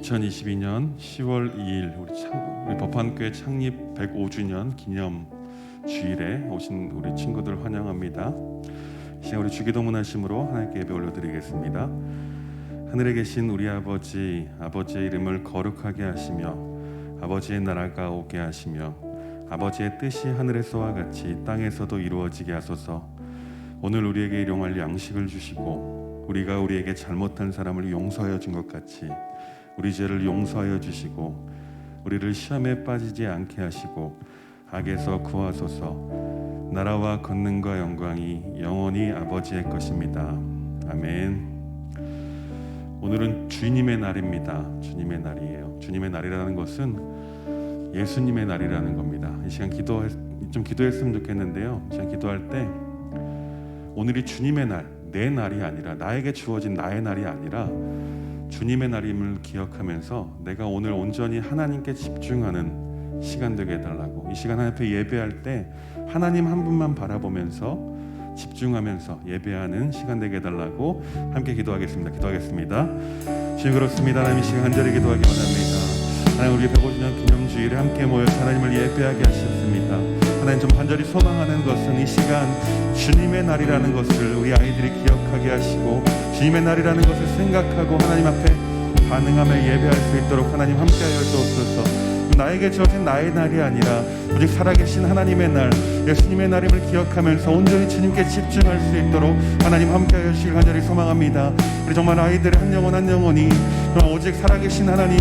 2022년 10월 2일 우리 법한교회 창립 105주년 기념 주일에 오신 우리 친구들 환영합니다. 이 시간 우리 주기도문 하심으로 하나님께 예배 올려드리겠습니다. 하늘에 계신 우리 아버지, 아버지의 이름을 거룩하게 하시며 아버지의 나라가 오게 하시며 아버지의 뜻이 하늘에서와 같이 땅에서도 이루어지게 하소서. 오늘 우리에게 일용할 양식을 주시고 우리가 우리에게 잘못한 사람을 용서하여 준 것 같이 우리 죄를 용서하여 주시고 우리를 시험에 빠지지 않게 하시고 악에서 구하소서. 나라와 권능과 영광이 영원히 아버지의 것입니다. 아멘. 오늘은 주님의 날입니다. 주님의 날이에요. 주님의 날이라는 것은 예수님의 날이라는 겁니다. 이 시간 좀 기도했으면 좋겠는데요. 이 시간 기도할 때 오늘이 주님의 날, 내 날이 아니라 나에게 주어진 나의 날이 아니라 주님의 날임을 기억하면서 내가 오늘 온전히 하나님께 집중하는 시간 되게 해달라고. 이 시간 하나님 앞에 예배할 때 하나님 한 분만 바라보면서 집중하면서 예배하는 시간 되게 해달라고 함께 기도하겠습니다. 주님 그렇습니다. 하나님 이 시간 간절히 기도하기 원합니다. 하나님 우리 105주년 기념주일에 함께 모여서 하나님을 예배하게 하셨습니다. 하나님 좀 간절히 소망하는 것은 이 시간 주님의 날이라는 것을 우리 아이들이 기억하게 하시고 주님의 날이라는 것을 생각하고 하나님 앞에 반응하며 예배할 수 있도록 하나님 함께하여 주옵소서. 나에게 주어진 나의 날이 아니라 오직 살아계신 하나님의 날, 예수님의 날임을 기억하면서 온전히 주님께 집중할 수 있도록 하나님 함께하여 주시길 간절히 소망합니다. 우리 정말 아이들의 한 영혼 한 영혼이 오직 살아계신 하나님,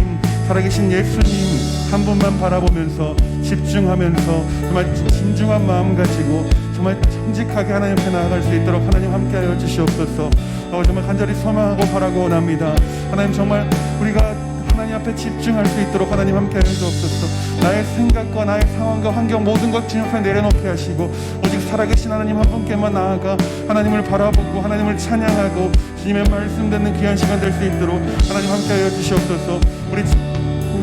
살아계신 예수님 한 분만 바라보면서 집중하면서 정말 진중한 마음 가지고 정말 정직하게 하나님 앞에 나아갈 수 있도록 하나님 함께하여 주시옵소서. 정말 간절히 소망하고 바라고 원합니다. 하나님 정말 우리가 하나님 앞에 집중할 수 있도록 하나님 함께하여 주옵소서. 나의 생각과 나의 상황과 환경 모든 것 주님 앞에 내려놓게 하시고 오직 살아계신 하나님 한 분께만 나아가 하나님을 바라보고 하나님을 찬양하고 주님의 말씀 듣는 귀한 시간 될 수 있도록 하나님 함께하여 주시옵소서. 우리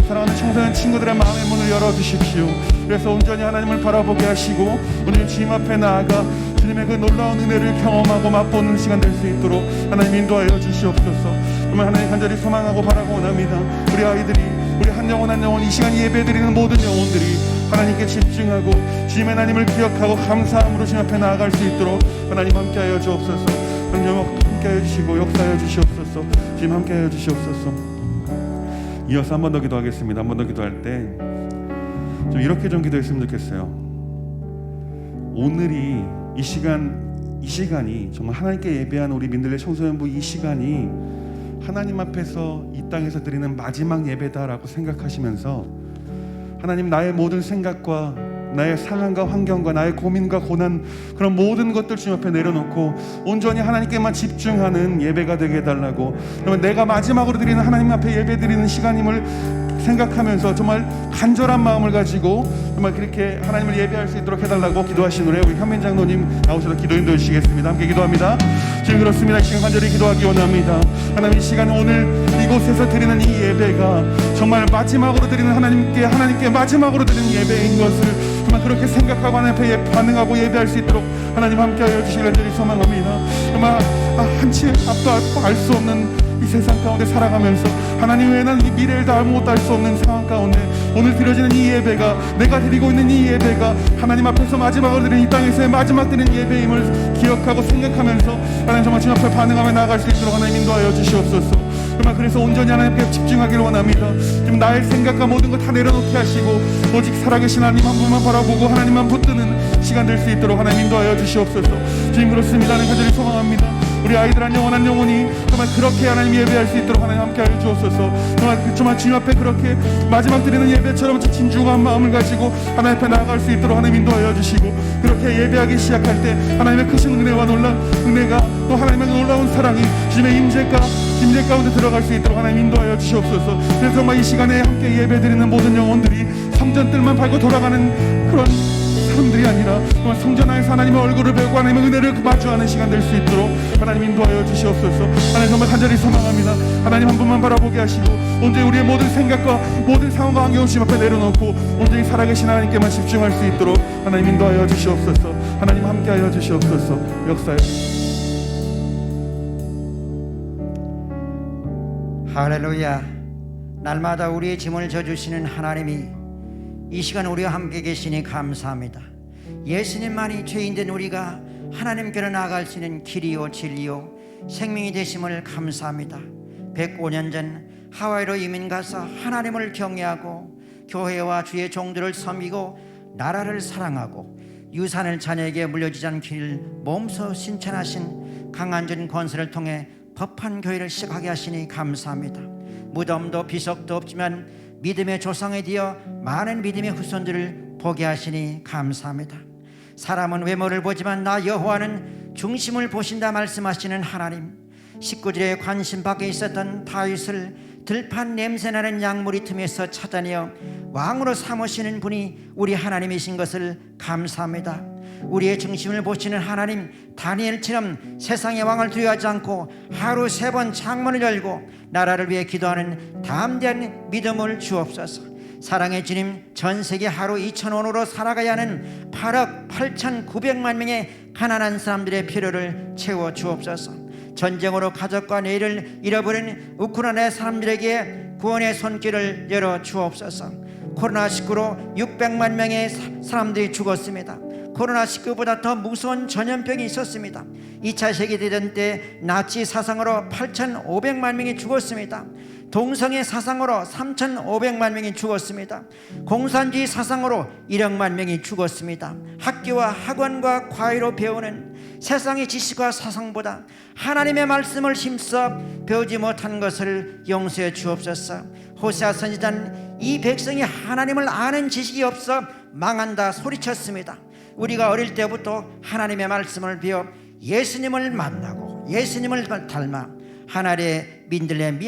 사랑하는 청소년 친구들의 마음의 문을 열어주십시오. 그래서 온전히 하나님을 바라보게 하시고 오늘 주님 앞에 나아가 주님의 그 놀라운 은혜를 경험하고 맛보는 시간 될 수 있도록 하나님 인도하여 주시옵소서. 정말 하나님 간절히 소망하고 바라고 원합니다. 우리 아이들이 우리 한 영혼 한 영혼 이 시간 예배드리는 모든 영혼들이 하나님께 집중하고 주님의 하나님을 기억하고 감사함으로 주님 앞에 나아갈 수 있도록 하나님 함께하여 주옵소서. 함께하여 주시고 역사하여 주시옵소서. 주님 함께하여 주시옵소서. 이어서 한 번 더 기도하겠습니다. 한 번 더 기도할 때 좀 이렇게 좀 기도했으면 좋겠어요. 오늘이 이 시간이 정말 하나님께 예배하는 우리 민들레 청소년부 이 시간이 하나님 앞에서 이 땅에서 드리는 마지막 예배다라고 생각하시면서 하나님 나의 모든 생각과 나의 상황과 환경과 나의 고민과 고난 그런 모든 것들 주님 앞에 내려놓고 온전히 하나님께만 집중하는 예배가 되게 해달라고. 그러면 내가 마지막으로 드리는 하나님 앞에 예배 드리는 시간임을 생각하면서 정말 간절한 마음을 가지고 정말 그렇게 하나님을 예배할 수 있도록 해달라고 기도하신 노래 우리 현민 장로님 나오셔서 기도 인도해 주시겠습니다. 함께 기도합니다. 지금 그렇습니다. 이 시간 간절히 기도하기 원합니다. 하나님 이 시간 오늘 이곳에서 드리는 이 예배가 정말 마지막으로 드리는 하나님께 마지막으로 드리는 예배인 것을 정말 그렇게 생각하고 하나님 앞에 반응하고 예배할 수 있도록 하나님 함께하여 주시길 간절히 소망합니다. 정말 한치 앞도 알 수 없는 이 세상 가운데 살아가면서 하나님 외에는 이 미래를 아무것도 알 수 없는 상황 가운데 오늘 드려지는 이 예배가 내가 드리고 있는 이 예배가 하나님 앞에서 마지막으로 드리는 이 땅에서의 마지막 드리는 예배임을 기억하고 생각하면서 하나님 정말 주님 앞에 반응하며 나아갈 수 있도록 하나님 인도하여 주시옵소서. 정말 그래서 온전히 하나님께 집중하기를 원합니다. 지금 나의 생각과 모든 것 다 내려놓게 하시고 오직 살아계신 하나님 한 분만 바라보고 하나님만 붙드는 시간 될 수 있도록 하나님 인도하여 주시옵소서. 주님 그렇습니다. 하나님 간절히 소망합니다. 우리 아이들 한 영혼 한 영혼이 정말 그렇게 하나님 예배할 수 있도록 하나님 함께하여 주옵소서. 정말 주님 앞에 그렇게 마지막 드리는 예배처럼 진중한 마음을 가지고 하나님 앞에 나아갈 수 있도록 하나님 인도하여 주시고 그렇게 예배하기 시작할 때 하나님의 크신 은혜와 놀라운 은혜가 또 하나님의 놀라운 사랑이 주님의 임재 가운데 들어갈 수 있도록 하나님 인도하여 주시옵소서. 그래서 정말 이 시간에 함께 예배드리는 모든 영혼들이 성전뜰만 밟고 돌아가는 그런 사람들이 아니라 정말 성전 안에서 하나님의 얼굴을 배우고 하나님의 은혜를 마주하는 시간 될 수 있도록 하나님 인도하여 주시옵소서. 하나님 정말 간절히 소망합니다. 하나님 한 분만 바라보게 하시고 온전히 우리의 모든 생각과 모든 상황과 환경을 주님 앞에 내려놓고 온전히 살아계신 하나님께만 집중할 수 있도록 하나님 인도하여 주시옵소서. 하나님 함께하여 주시옵소서. 역사에 할렐루야. 날마다 우리의 짐을 져주시는 하나님이 이 시간 우리와 함께 계시니 감사합니다. 예수님만이 죄인된 우리가 하나님께로 나아갈 수 있는 길이요 진리요 생명이 되심을 감사합니다. 105년 전 하와이로 이민 가서 하나님을 경외하고 교회와 주의 종들을 섬기고 나라를 사랑하고 유산을 자녀에게 물려주지 않길 몸소 신천하신 강한전 권세를 통해 법한 교회를 시작하게 하시니 감사합니다. 무덤도 비석도 없지만 믿음의 조상에 되어 많은 믿음의 후손들을 보게 하시니 감사합니다. 사람은 외모를 보지만 나 여호와는 중심을 보신다 말씀하시는 하나님, 19절에 관심 밖에 있었던 다윗을 들판 냄새나는 양무리 틈에서 찾아내어 왕으로 삼으시는 분이 우리 하나님이신 것을 감사합니다. 우리의 중심을 보시는 하나님, 다니엘처럼 세상의 왕을 두려워하지 않고 하루 3번 창문을 열고 나라를 위해 기도하는 담대한 믿음을 주옵소서. 사랑의 주님, 전 세계 하루 2,000원으로 살아가야 하는 8억 8,900만 명의 가난한 사람들의 필요를 채워 주옵소서. 전쟁으로 가족과 내일을 잃어버린 우크라이나 사람들에게 구원의 손길을 열어 주옵소서. 코로나19로 600만 명의 사람들이 죽었습니다. 코로나19보다 더 무서운 전염병이 있었습니다. 2차 세계대전 때 나치 사상으로 8,500만 명이 죽었습니다. 동성애 사상으로 3,500만 명이 죽었습니다. 공산주의 사상으로 1억만 명이 죽었습니다. 학교와 학원과 과외로 배우는 세상의 지식과 사상보다 하나님의 말씀을 힘써 배우지 못한 것을 용서해 주옵소서. 호세아 선지자는 이 백성이 하나님을 아는 지식이 없어 망한다 소리쳤습니다. 우리가 어릴 때부터 하나님의 말씀을 배워 예수님을 만나고 예수님을 닮아 하나님의 민들레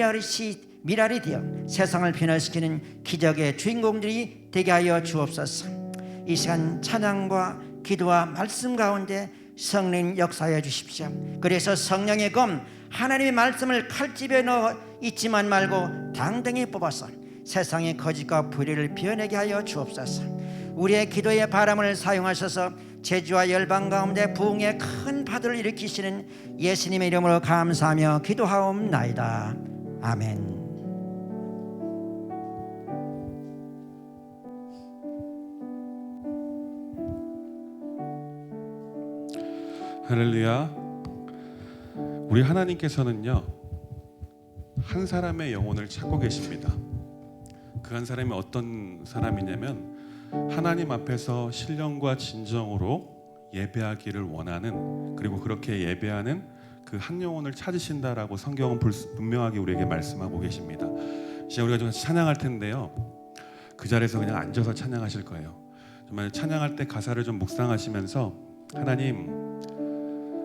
미랄이 되어 세상을 변화시키는 기적의 주인공들이 되게 하여 주옵소서. 이 시간 찬양과 기도와 말씀 가운데 성령 역사해 주십시오. 그래서 성령의 검, 하나님의 말씀을 칼집에 넣어 잊지만 말고 당당히 뽑아서 세상의 거짓과 불의를 비워내게 하여 주옵소서. 우리의 기도의 바람을 사용하셔서 제주와 열방 가운데 부흥의 큰 파도를 일으키시는 예수님의 이름으로 감사하며 기도하옵나이다. 아멘. 할렐루야. 우리 하나님께서는요, 한 사람의 영혼을 찾고 계십니다. 그 한 사람이 어떤 사람이냐면 하나님 앞에서 신령과 진정으로 예배하기를 원하는, 그리고 그렇게 예배하는 그 한 영혼을 찾으신다라고 성경은 분명하게 우리에게 말씀하고 계십니다. 이제 우리가 좀 찬양할 텐데요, 그 자리에서 그냥 앉아서 찬양하실 거예요. 정말 찬양할 때 가사를 좀 묵상하시면서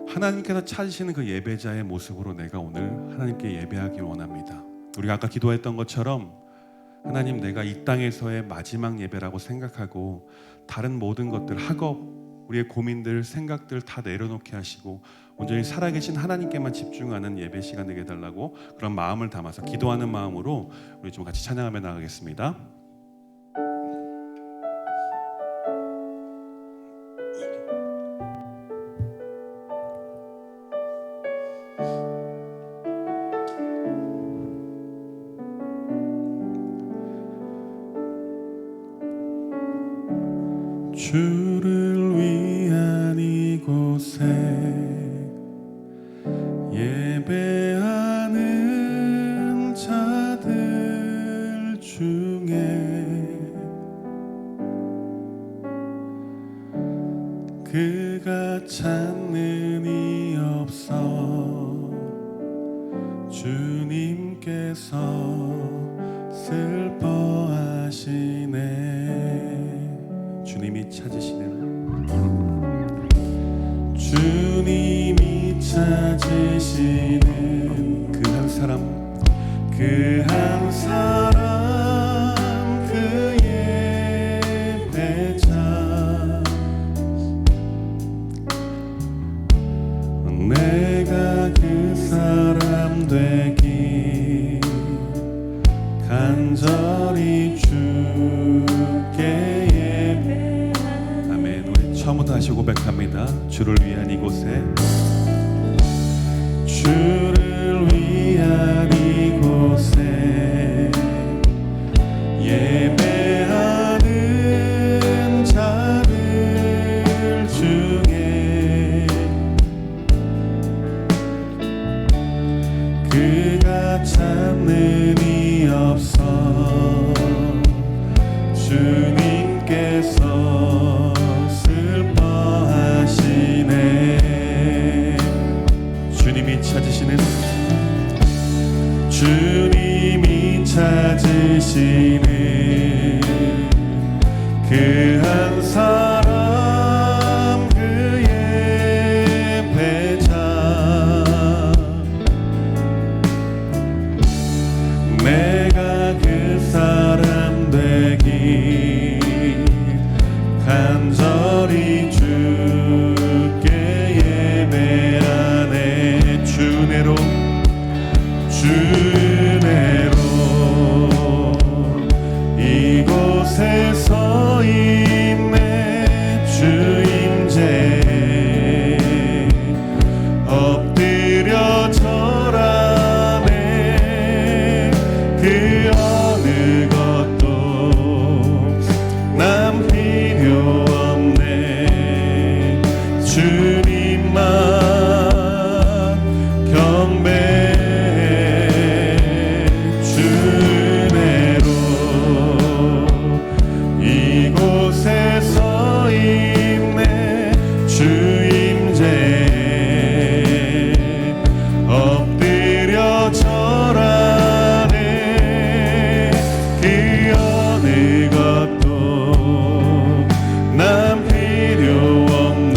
하나님께서 찾으시는 그 예배자의 모습으로 내가 오늘 하나님께 예배하길 원합니다. 우리가 아까 기도했던 것처럼 하나님, 내가 이 땅에서의 마지막 예배라고 생각하고 다른 모든 것들, 학업, 우리의 고민들, 생각들 다 내려놓게 하시고 온전히 살아계신 하나님께만 집중하는 예배 시간 되게 해달라고 그런 마음을 담아서 기도하는 마음으로 우리 좀 같이 찬양하며 나가겠습니다. 주를 위한 이곳에 예배하는 자들 중에 그가 찾는 이 없어 주님께서 슬퍼하시네. 주님이 찾으시는, 주님이 찾으시는 그 한 사람, 그 한 사람, 그 예배자, 내가 그 사람 되기 간절히 주께 처음부터 다시 고백합니다. 주를 위한 이곳에, 주를 위한 이곳에 간절히 주께 예배하네. 주내로 이곳에 서 있네. 주임제 엎드려 절하네. 그 어느 것도 남 필요 없네. 주님만 경배. 주내로 이곳에 서 있네. 주임제 엎드려 절하네. 그 어느 것도 남 필요 없네.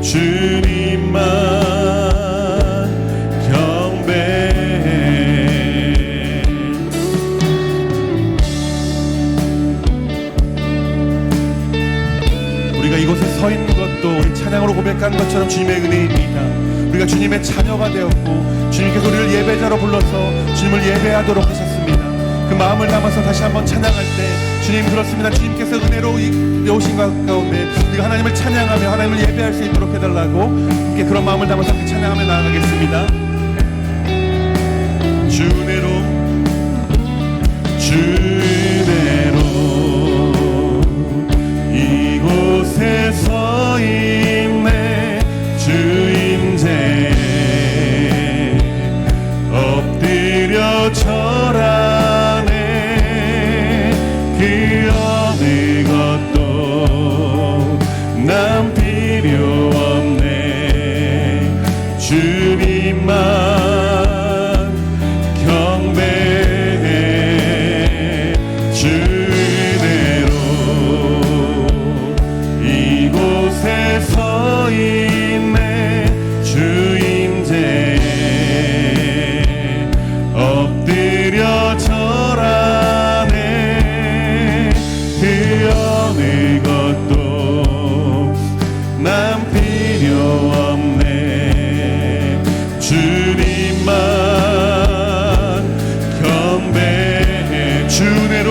주님만 경배. 우리가 이곳에 서 있는 것도 우리 찬양으로 고백한 것처럼 주님의 은혜입니다. 우리가 주님의 자녀가 되었고 주님께서 우리를 예배자로 불러서 주님을 예배하도록 하셨습니다. 그 마음을 담아서 다시 한번 찬양할 때 주님 그렇습니다. 주님께서 은혜로 오신 가운데 우리가 하나님을 찬양하며 하나님을 예배할 수 있도록 해달라고 함께 그런 마음을 담아서 함께 찬양하며 나아가겠습니다. 주내로 이곳에 서 있네. 주임제 엎드려 절하네. 그 어느 것도 남 필요 없네. 주님만 경배해. 주내로 이곳에 서 있네. 주임제 엎드려 절하네. 그 어느 것도 남 필요 없네. 주님만 경배해. 주내로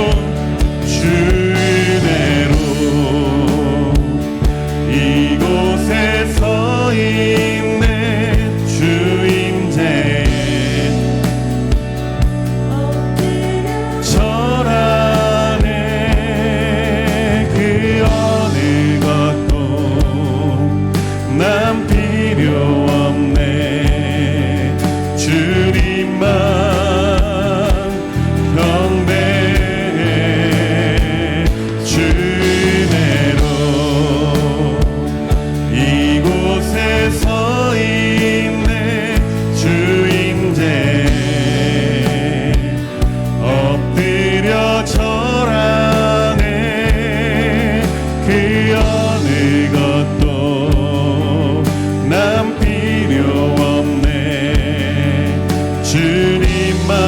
이곳에 서 있네. 주임제 절하네. 그 어느 것도 남 필요 없네. 주님만 경배해. 주내로 이곳에 서 있네. 주임제 엎드려 절하네. 그 어느 것도 남 필요 없네. 주님만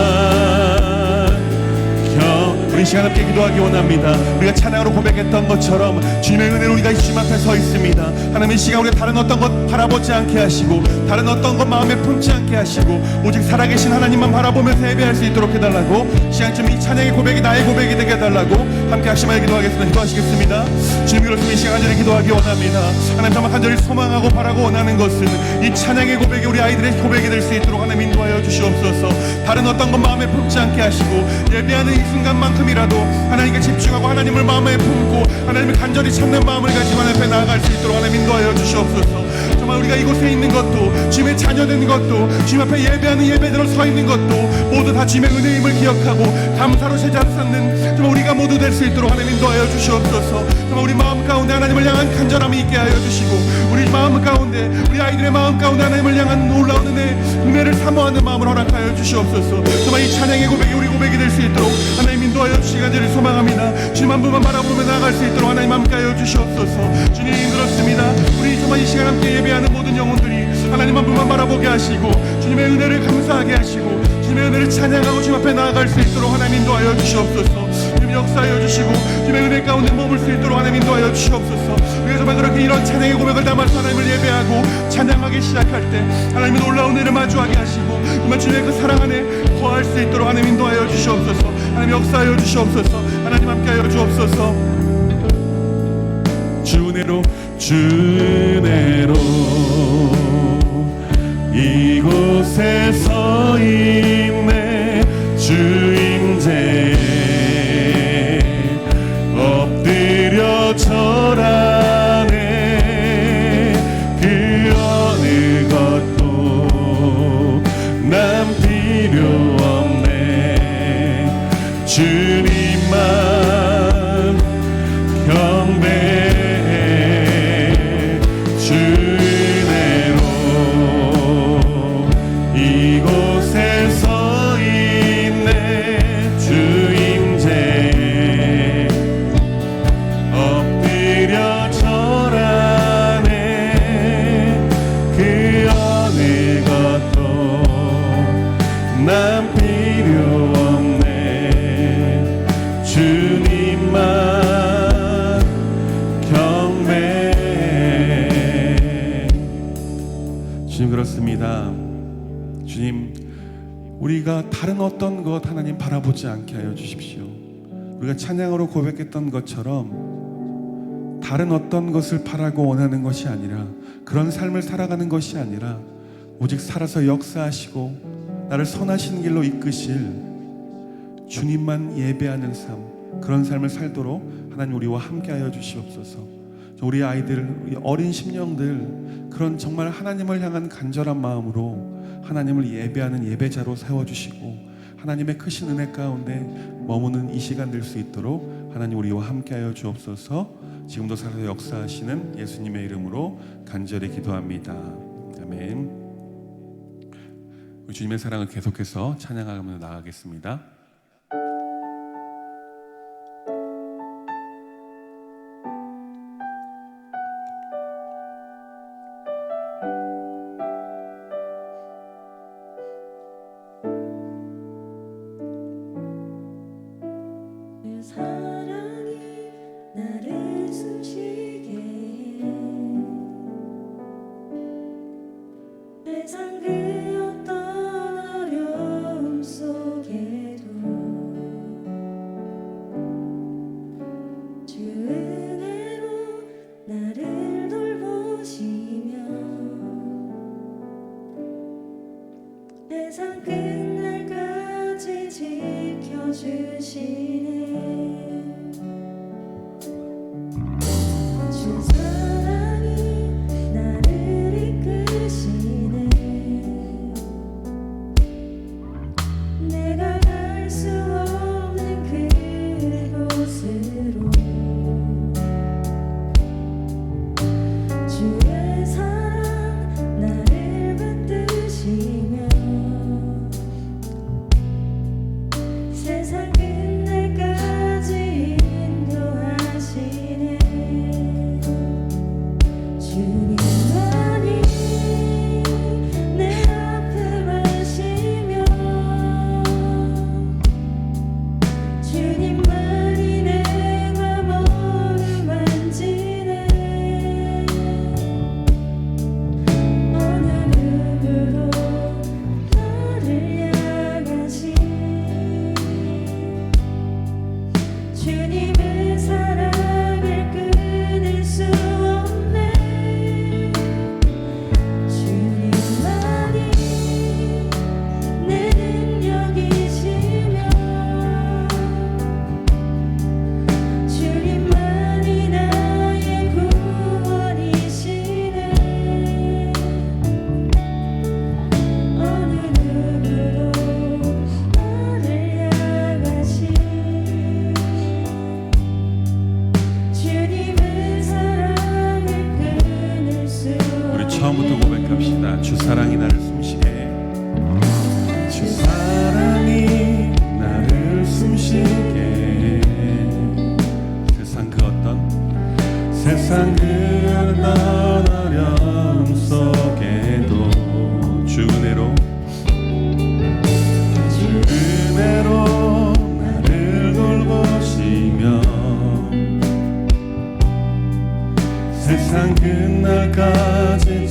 우리 시간 함께 기도하기 원합니다. 우리가 찬양으로 고백했던 것처럼 주님의 은혜로 우리가 주님 앞에 서 있습니다. 하나님 이 시간 우리가 다른 어떤 것 바라보지 않게 하시고 다른 어떤 것 마음에 품지 않게 하시고 오직 살아계신 하나님만 바라보면서 예배할 수 있도록 해달라고 시간쯤 이 찬양의 고백이 나의 고백이 되게 해달라고 함께 하시마에 기도하겠습니다. 기도하시겠습니다. 주님 그렇습니다. 이 시간 간절히 기도하기 원합니다. 하나님 정말 간절히 소망하고 바라고 원하는 것은 이 찬양의 고백이 우리 아이들의 고백이 될 수 있도록 하나님 인도하여 주시옵소서. 다른 어떤 것 마음에 품지 않게 하시고 예배하는 이 순간만큼이라도 하나님께 집중하고 하나님을 마음에 품고 하나님을 간절히 찾는 마음을 가지고 하나님 앞에 나아갈 수 있도록 하나님 인도하여 주시옵소서. 정말 우리가 이곳에 있는 것도 주님의 자녀된 것도 주님 앞에 예배하는 예배대로 서 있는 것도 모두 다 주님의 은혜임을 기억하고 감사로 제자로 삼는 정말 우리가 모두 될 수 있도록 하나님 인도하여 주시옵소서. 정말 우리 마음 가운데 하나님을 향한 간절함이 있게 하여 주시고 우리 마음 가운데 우리 아이들의 마음 가운데 하나님을 향한 놀라운 은혜를 사모하는 마음을 허락하여 주시옵소서. 정말 이 찬양의 고백이 우리 고백이 될 수 있도록 하나님 인도하여 주시기를 소망합니다. 주님 한 분만 바라보며 나아갈 수 있도록 하나님 함께 하여 주시옵소서. 주님 그렇습니다. 우리 정말 이 시간 함께 예배하는 모든 영혼들이 하나님 한 분만 바라보게 하시고 주님의 은혜를 감사하게 하시고 주님의 은혜를 찬양하고 주님 앞에 나아갈 수 있도록 하나님 인도하여 주시옵소서. 주님 하나님 역사하여 주시고 주님의 은혜 가운데 머물 수 있도록 하나님 인도하여 주시옵소서. 우리가 정말 그렇게 이런 찬양의 고백을 담아서 하나님을 예배하고 찬양하기 시작할 때 하나님의 놀라운 은혜를 마주하게 하시고 정말 주님의 그 사랑 안에 거할 수 있도록 하나님 인도하여 주시옵소서. 하나님 역사하여 주시옵소서. 하나님 함께하여 주옵소서. 주은혜로 주은혜로 이곳에 서 있네. 주 임재에 엎드려 절하네. 그 어느 것도 난 필요 없네. 주님만 경배해. 주은혜로 이곳에 서 있네. 주 임재에 엎드려 절하네. 그 어느 것도 난 필요 없네. 주님만 경배해. 주님 그렇습니다. 주님, 우리가 다른 어떤 것 하나님 바라보지 않게 하여 주십시오. 우리가 찬양으로 고백했던 것처럼 다른 어떤 것을 바라고 원하는 것이 아니라, 그런 삶을 살아가는 것이 아니라 오직 살아서 역사하시고 나를 선하신 길로 이끄실 주님만 예배하는 삶, 그런 삶을 살도록 하나님 우리와 함께하여 주시옵소서. 우리 아이들, 우리 어린 심령들, 그런 정말 하나님을 향한 간절한 마음으로 하나님을 예배하는 예배자로 세워주시고 하나님의 크신 은혜 가운데 머무는 이 시간 될 수 있도록 하나님 우리와 함께하여 주옵소서. 지금도 살아서 역사하시는 예수님의 이름으로 간절히 기도합니다. 아멘. 우리 주님의 사랑을 계속해서 찬양하면서 나가겠습니다. 사랑이 나를 숨쉬게 해. 세상 그 어떤 어려움 속에도 주 은혜로 나를 돌보시며 세상 끝날까지 지켜주시네. 주 사랑이 나를 이끄시네. 내가 갈 수 없는 그곳으로 주의 사랑 나를 붙드시며 세상 끝날까지 인도하시네. 주님만이 내 앞을 하시며 주님만이 내 맘 어루만지네. 어느 누구도 나를 향하시 주님의 사랑을 끊을 수 없네. 주님만이 내 능력이시며 주님만이 나의 구원이시네. 어느 누구도 나를 향하시 주님의 사랑을 끊을 수 우리 처음부터 고백합시다. 주 사랑이 나를 숨쉬게 해. 주 사랑이 나를 숨쉬게 해. 세상 그 어떤 어려움 속에도 주 은혜로 나를 돌보시 세상 끝날까지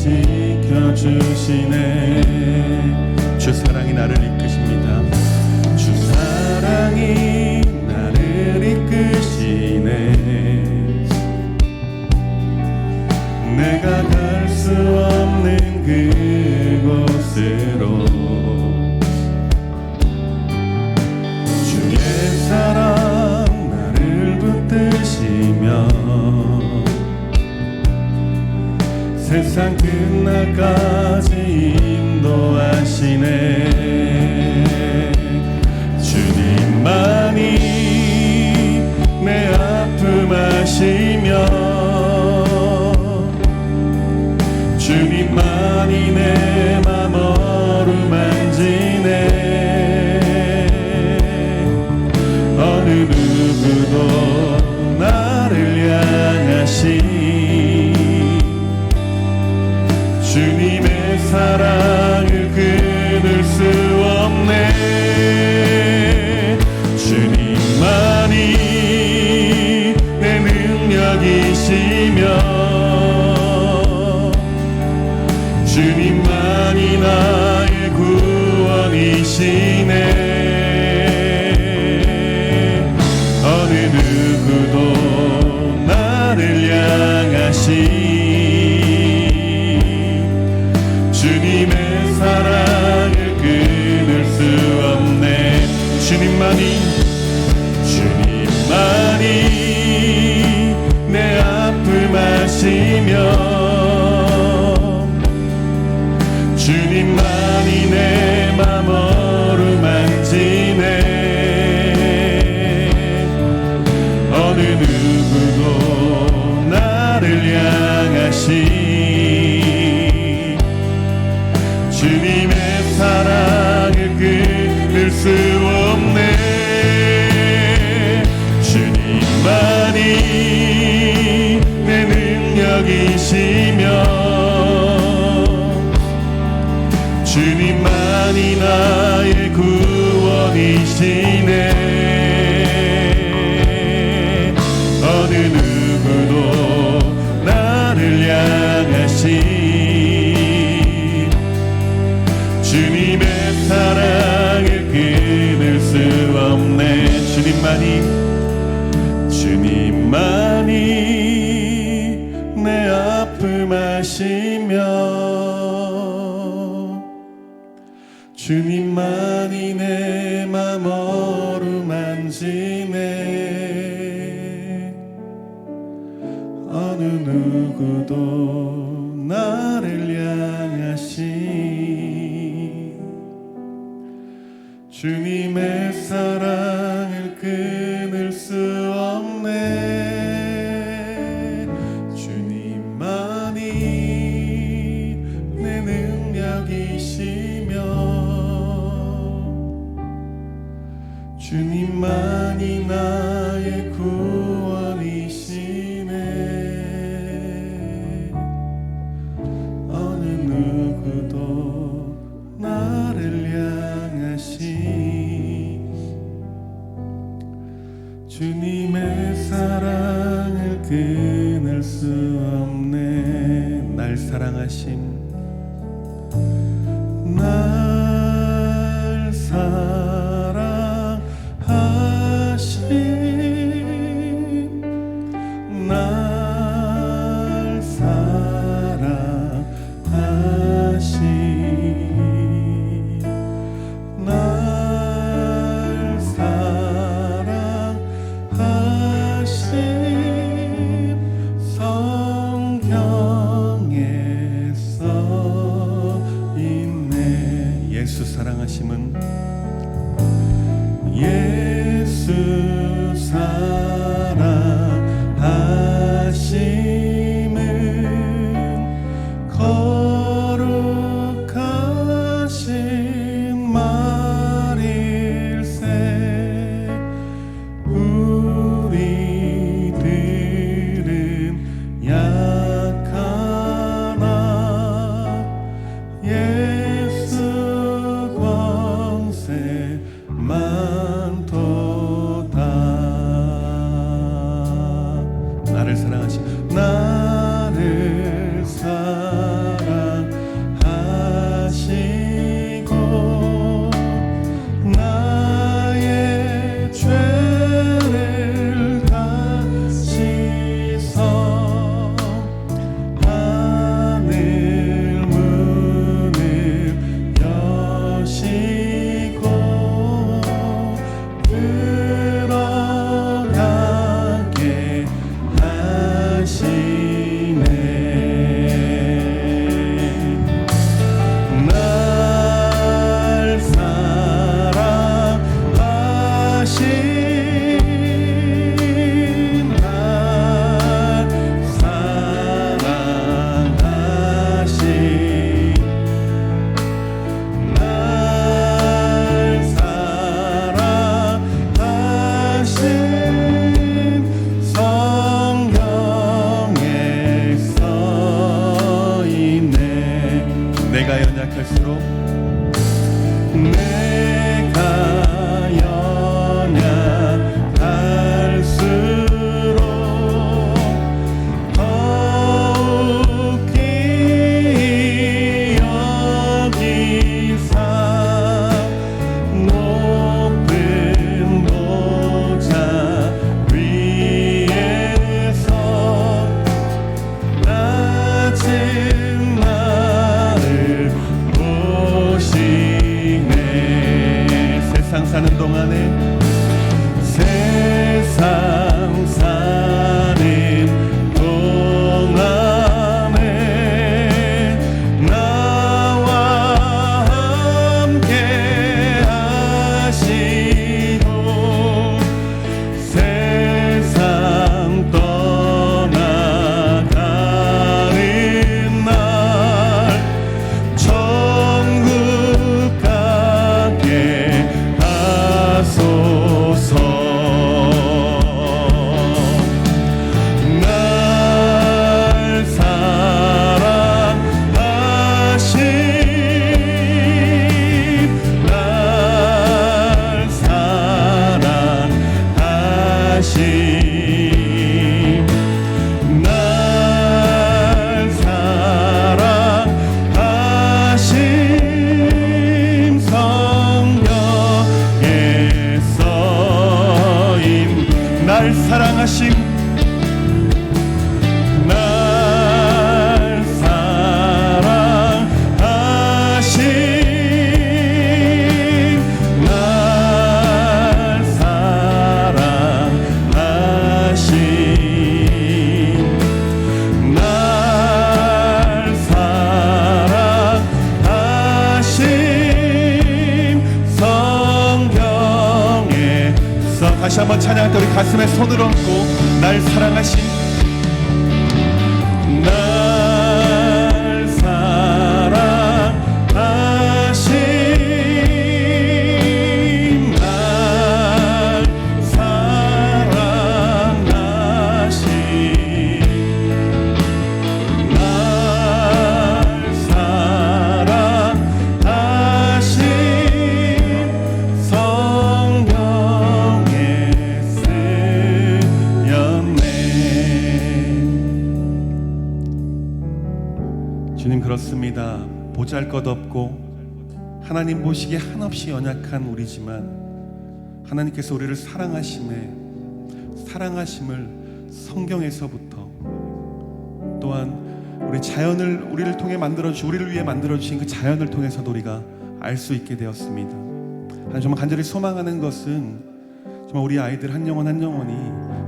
지켜주시네. 주 사랑이 나를 이끄십니다. 주 사랑이 나를 이끄시네. 내가 갈 수 없는 그곳으로 주의 사랑 나를 붙드시며 세상 끝날까지 인도하시네. 주님만이 내 아픔 아시며 주님만이 내 맘 어루만지네. 어느 누구도 나를 향하시 주님의 사랑을 끊을 수 없네. 주님만이 내 능력이시며 주님만이 나의 구원이시네. 어느 누구도 나를 향하시 주님의 사랑을 끊을 수 없네. 주님만이 내 아픔 아시며 주님만이 내 맘 어루만지네. 어느 누구도 나를 향하시 주님의 사랑을 끊을 수 없네. 주님만이 내 능력이시며 주님만이 나의 구원이시네. 어느 누구도 나를 향하시 주님의 사랑을 끊을 수 없네. 주님만이 내 아픔 아시며 주님만이 내 맘 어루만지네. 어느 누구도 나를 향하시 주님의 사랑을 끊을 수 없네. 주님만이 내 능력이시며 주님만이 나의 구원이시네. 어느 누구도 나를 향하시 주님의 사랑을 끊을 수 없네. 날 사랑하심 날 사랑하심 날 사랑하심 날 사랑하심 성경에 써있네. 예수 사랑하심은 예수 사랑하심은 거룩하신 말일세. 우리들은 약하나 예수 권세 많도다. 나를 사랑하신 나를 다시 한번 찬양할 때 우리 가슴에 손을 얹고 날 사랑하신 날 사랑하신 날 사랑하신 날 사랑하신 성령의 쓰였네. 주님, 그렇습니다. 보잘것없고 하나님 보시기에 한없이 연약한 우리지만 하나님께서 우리를 사랑하심을 성경에서부터 또한 우리 자연을 우리를 통해 우리를 위해 만들어주신 그 자연을 통해서도 우리가 알 수 있게 되었습니다. 하나님, 정말 간절히 소망하는 것은 정말 우리 아이들 한 영혼 한 영혼이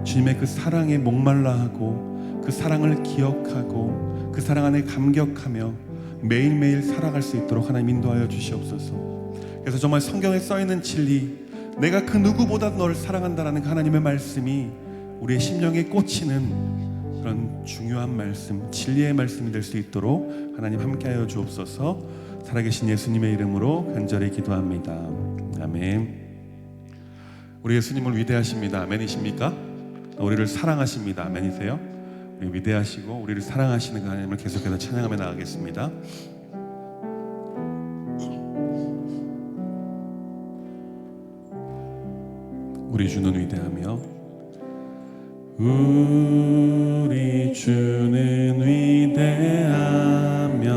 주님의 그 사랑에 목말라하고 그 사랑을 기억하고 그 사랑 안에 감격하며 매일매일 살아갈 수 있도록 하나님 인도하여 주시옵소서. 그래서 정말 성경에 써있는 진리, 내가 그 누구보다 너를 사랑한다라는 그 하나님의 말씀이 우리의 심령에 꽂히는 그런 중요한 말씀, 진리의 말씀이 될 수 있도록 하나님 함께하여 주옵소서. 살아계신 예수님의 이름으로 간절히 기도합니다. 아멘. 우리 예수님을 위대하십니다. 아멘이십니까? 우리를 사랑하십니다. 아멘이세요? 우리 위대하시고 우리를 사랑하시는 그 하나님을 계속해서 찬양하며 나가겠습니다. 우리 주는 위대하며 우리 주는 위대하며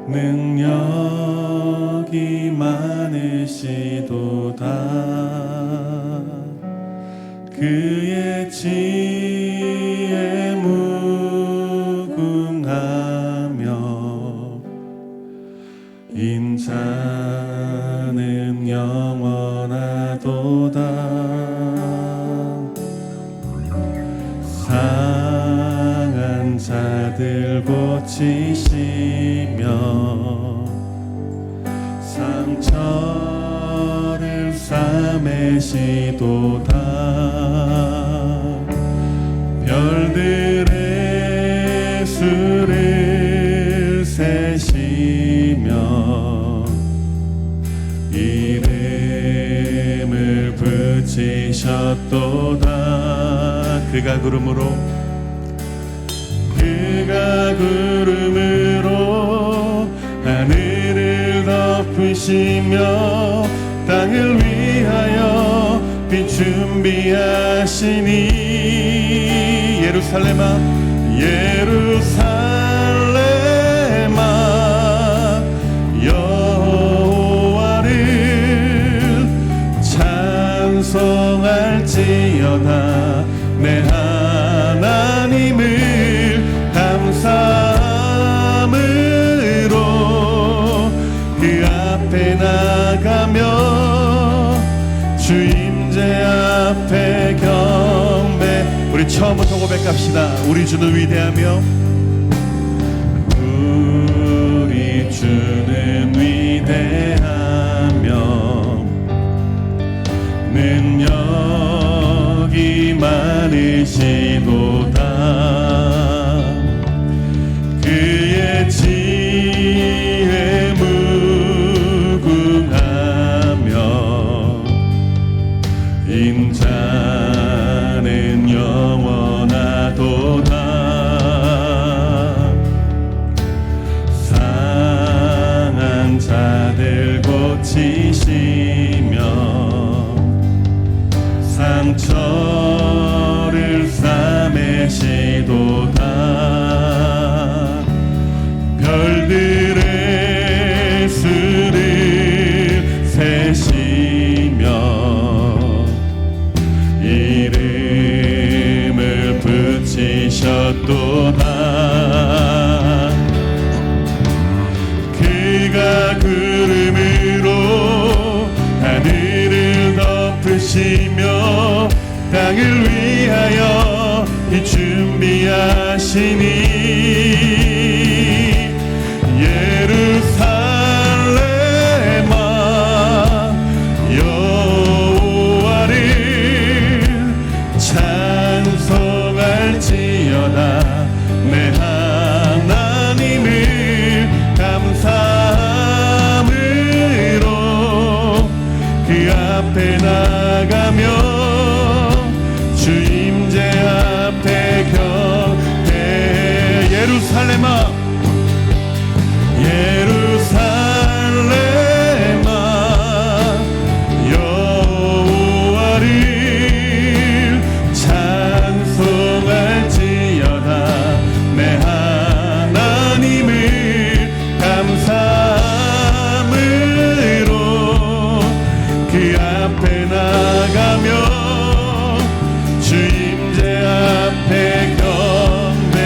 능력이 많으시도다. 그의 지혜 무궁하며 인자는 영원하도다. 상한 자들 고치시며 상처를 싸매시도다. 별들의 수를 세시며 이름을 붙이셨도다. 그가 구름으로 하늘을 덮으시며 땅을 위하여 빛 준비하시니 예루살렘아 여호와를 찬송할지어다. 내 하나님을 감사함으로 그 앞에 나가며 주 임재 앞에 경배. 우리 처음부터 고백합시다. 우리 주는 위대하며 우리 주는 위대하며 능력이 많으시도다. 그의 지혜 무궁하며 인자는 영원하도다. 상한 자들 고치시며 상처를 싸매시도다. 별들의 수를 세시며 이름을 붙이셨도다. 그가 구름으로 하늘을 덮으시며 땅을 위하여 빛 준비하시니 예루살렘아 여호와를 예루살렘아 예루살렘아 여호와를 찬송할지어다 내 하나님을 감사함으로 그 앞에 나가며 주 임재 앞에 경배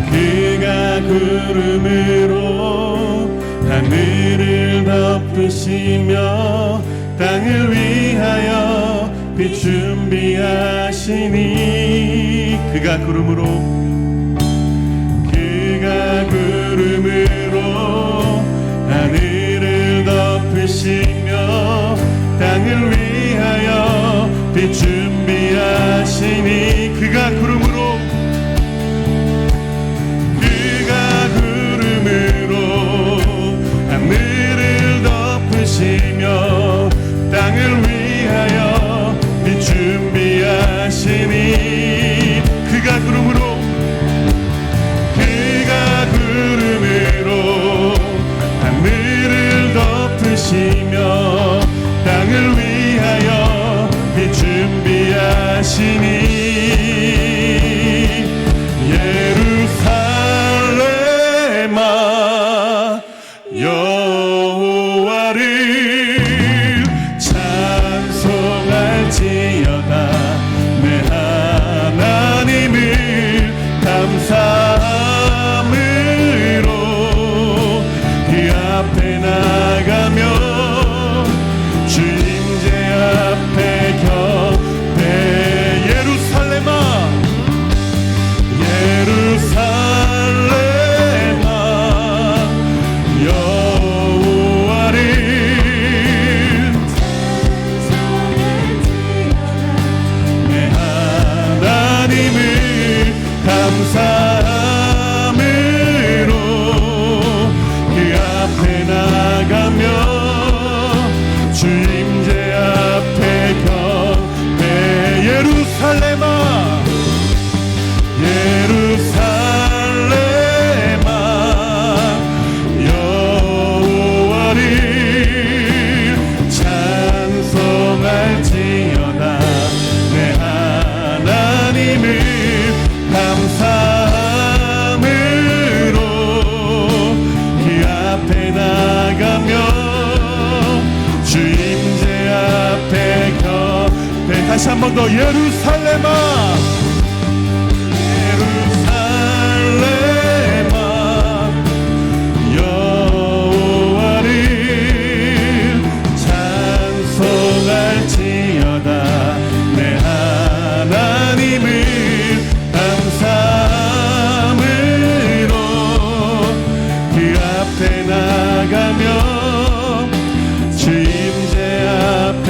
그가 구름으로 하늘을 덮으시며 땅을 위하여 빛 준비하시니 그가 구름으로 하늘을 덮으시며 땅을 위하여 빛 준비하시니 그가 구름으로 하늘을 덮으시며 땅을 위하여 빛 준비하시니 그가 구름으로 하늘을 덮으시며 땅을 위하여 빛 준비하시니 예루살렘아 여호와를 찬송할지어다 내 하나님을 감사함으로 그 앞에 나가며 주 임재 앞에 경배 예루살렘아 여호와를 내 하나님을 감사함으로 그 앞에 나가며 주 임재 앞에 경배 예루살렘아 여호와를 찬송할지어다 내 하나님을 감사함으로 그 앞에 나가며 주 임재 앞에 경배 다시 한 번 더 예루살렘아 여호와를 찬송할지어다 내 하나님을 감사함으로 그 앞에 나가며 주 임재 앞에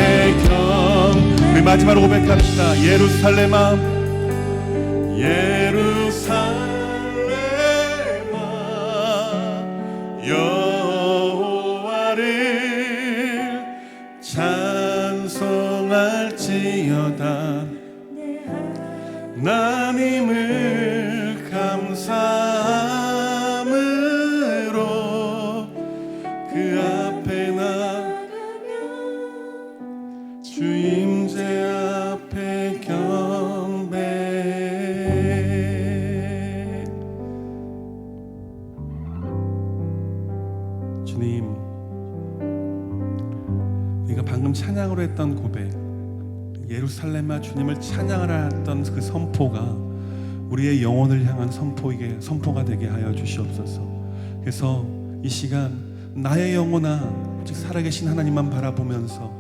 우리 마지막으로 고백합시다. 예루살렘아 여호와를 찬송할지어다 하나님을 감사함으로 그 앞에 나가며 주 임재 앞에 경배 주님 우리가 방금 찬양으로 했던 고백 예루살렘아 주님을 찬양하라 했던 그 선포가 우리의 영혼을 향한 선포가 되게 하여 주시옵소서. 그래서 이 시간 나의 영혼아 오직 살아계신 하나님만 바라보면서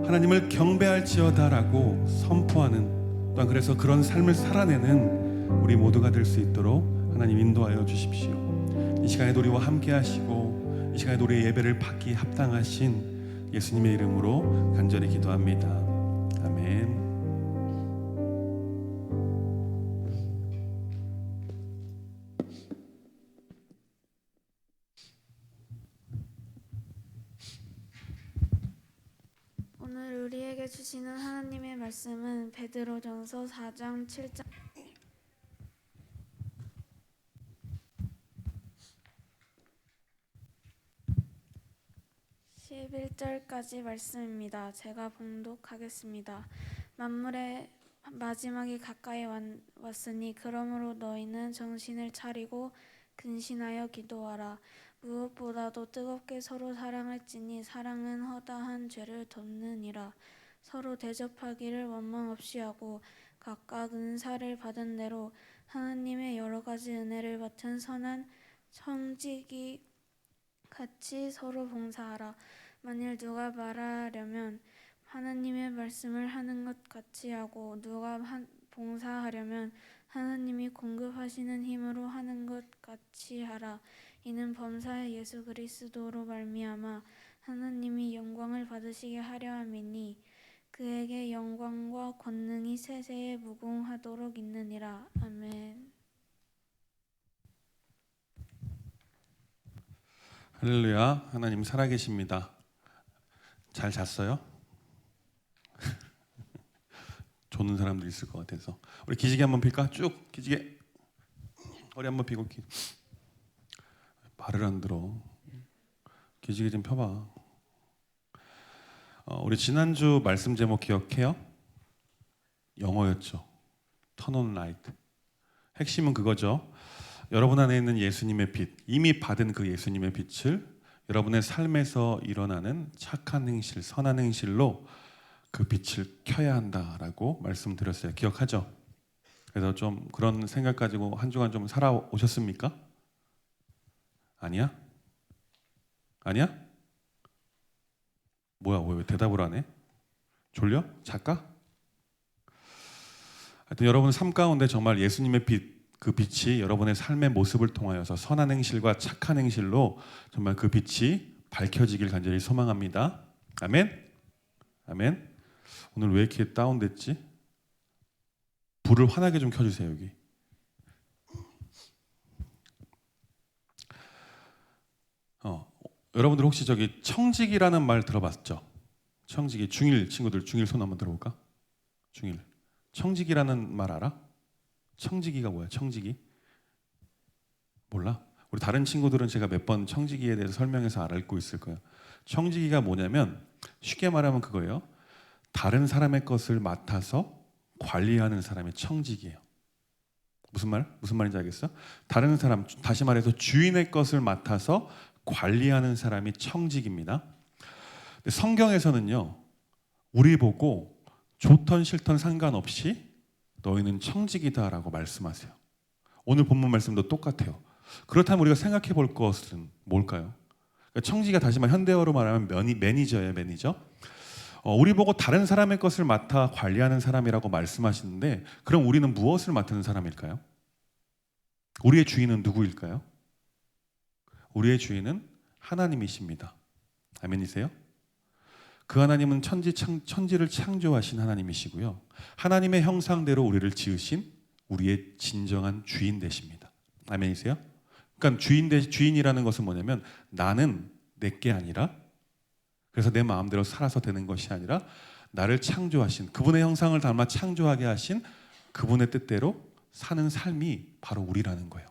하나님을 경배할지어다라고 선포하는 또한 그래서 그런 삶을 살아내는 우리 모두가 될 수 있도록 하나님 인도하여 주십시오. 이 시간에 우리와 함께 하시고 이 시간에 우리의 예배를 받기 합당하신 예수님의 이름으로 간절히 기도합니다. 아멘. 오늘 우리에게 주시는 하나님의 말씀은 베드로전서 4장 7장 11절까지 말씀입니다. 제가 봉독하겠습니다. 만물의 마지막이 가까이 왔으니 그러므로 너희는 정신을 차리고 근신하여 기도하라. 무엇보다도 뜨겁게 서로 사랑할지니 사랑은 허다한 죄를 덮느니라. 서로 대접하기를 원망 없이 하고 각각 은사를 받은 대로 하나님의 여러 가지 은혜를 맡은 선한 청지기 같이 서로 봉사하라. 만일 누가 말하려면 하나님의 말씀을 하는 것 같이 하고 누가 봉사하려면 하나님이 공급하시는 힘으로 하는 것 같이 하라. 이는 범사의 예수 그리스도로 말미암아 하나님이 영광을 받으시게 하려 함이니 그에게 영광과 권능이 세세에 무궁하도록 있느니라. 아멘. 할렐루야. 하나님 살아계십니다. 잘 잤어요? 조는 사람들 있을 것 같아서 우리 기지개 한번 필까? 쭉 기지개 허리 한번 펴고 말을 안 들어. 기지개 좀 펴봐. 우리 지난주 말씀 제목 기억해요? 영어였죠. Turn on light. 핵심은 그거죠. 여러분 안에 있는 예수님의 빛, 이미 받은 그 예수님의 빛을 여러분의 삶에서 일어나는 착한 행실, 선한 행실로 그 빛을 켜야 한다라고 말씀드렸어요. 기억하죠? 그래서 좀 그런 생각 가지고 한 주간 좀 살아오셨습니까? 아니야? 아니야? 뭐야, 왜 대답을 안 해? 졸려? 작가? 하여튼 여러분 삶 가운데 정말 예수님의 빛, 그 빛이 여러분의 삶의 모습을 통하여서 선한 행실과 착한 행실로 정말 그 빛이 밝혀지길 간절히 소망합니다. 아멘? 아멘? 오늘 왜 이렇게 다운됐지? 불을 환하게 좀 켜주세요. 여기. 여러분들 혹시 저기 청지기라는 말 들어봤죠? 청지기, 중1 친구들 중1 손 한번 들어볼까? 중1 청지기라는 말 알아? 청지기가 뭐야? 청지기? 몰라? 우리 다른 친구들은 제가 몇 번 청지기에 대해서 설명해서 알고 있을 거예요. 청지기가 뭐냐면 쉽게 말하면 그거예요. 다른 사람의 것을 맡아서 관리하는 사람이 청지기예요. 무슨 말인지 알겠어? 다른 사람, 다시 말해서 주인의 것을 맡아서 관리하는 사람이 청지기입니다. 근데 성경에서는요, 우리 보고 좋던 싫던 상관없이 너희는 청지기다라고 말씀하세요. 오늘 본문 말씀도 똑같아요. 그렇다면 우리가 생각해 볼 것은 뭘까요? 그러니까 청지기가 다시 말 현대어로 말하면 매니저예요, 매니저. 우리 보고 다른 사람의 것을 맡아 관리하는 사람이라고 말씀하시는데, 그럼 우리는 무엇을 맡는 사람일까요? 우리의 주인은 누구일까요? 우리의 주인은 하나님이십니다. 아멘이세요? 그 하나님은 천지를 창조하신 하나님이시고요. 하나님의 형상대로 우리를 지으신 우리의 진정한 주인 되십니다. 아멘이세요? 그러니까 주인이라는 것은 뭐냐면 나는 내게 아니라, 그래서 내 마음대로 살아서 되는 것이 아니라 나를 창조하신, 그분의 형상을 닮아 창조하게 하신 그분의 뜻대로 사는 삶이 바로 우리라는 거예요.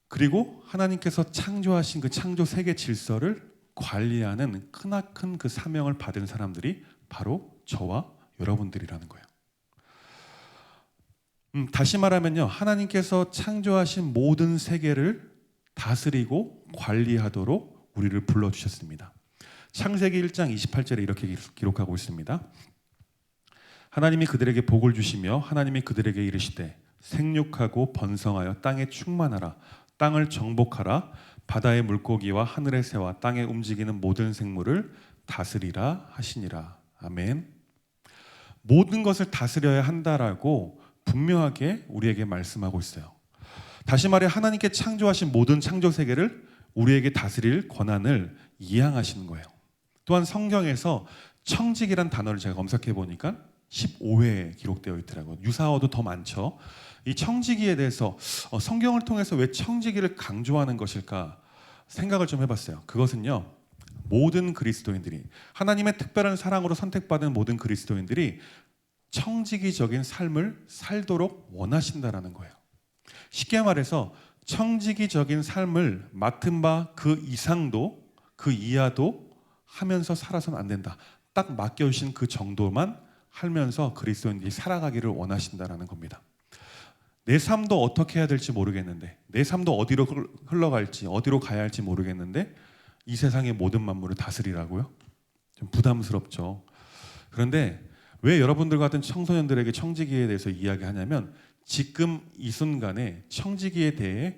그리고 하나님께서 창조하신 그 창조 세계 질서를 관리하는 크나큰 그 사명을 받은 사람들이 바로 저와 여러분들이라는 거예요. 다시 말하면요, 하나님께서 창조하신 모든 세계를 다스리고 관리하도록 우리를 불러주셨습니다. 창세기 1장 28절에 이렇게 기록하고 있습니다. 하나님이 그들에게 복을 주시며 하나님이 그들에게 이르시되 생육하고 번성하여 땅에 충만하라. 땅을 정복하라. 바다의 물고기와 하늘의 새와 땅에 움직이는 모든 생물을 다스리라 하시니라. 아멘. 모든 것을 다스려야 한다라고 분명하게 우리에게 말씀하고 있어요. 다시 말해 하나님께 창조하신 모든 창조 세계를 우리에게 다스릴 권한을 이양하시는 거예요. 또한 성경에서 청직이란 단어를 제가 검색해 보니까 15회에 기록되어 있더라고요. 유사어도 더 많죠. 이 청지기에 대해서 성경을 통해서 왜 청지기를 강조하는 것일까 생각을 좀 해봤어요. 그것은요, 모든 그리스도인들이, 하나님의 특별한 사랑으로 선택받은 모든 그리스도인들이 청지기적인 삶을 살도록 원하신다라는 거예요. 쉽게 말해서 청지기적인 삶을 맡은 바 그 이상도 그 이하도 하면서 살아서는 안 된다. 딱 맡겨주신 그 정도만 하면서 그리스도인들이 살아가기를 원하신다라는 겁니다. 내 삶도 어떻게 해야 될지 모르겠는데, 내 삶도 어디로 흘러갈지, 어디로 가야 할지 모르겠는데 이 세상의 모든 만물을 다스리라고요? 좀 부담스럽죠. 그런데 왜 여러분들 같은 청소년들에게 청지기에 대해서 이야기하냐면, 지금 이 순간에 청지기에 대해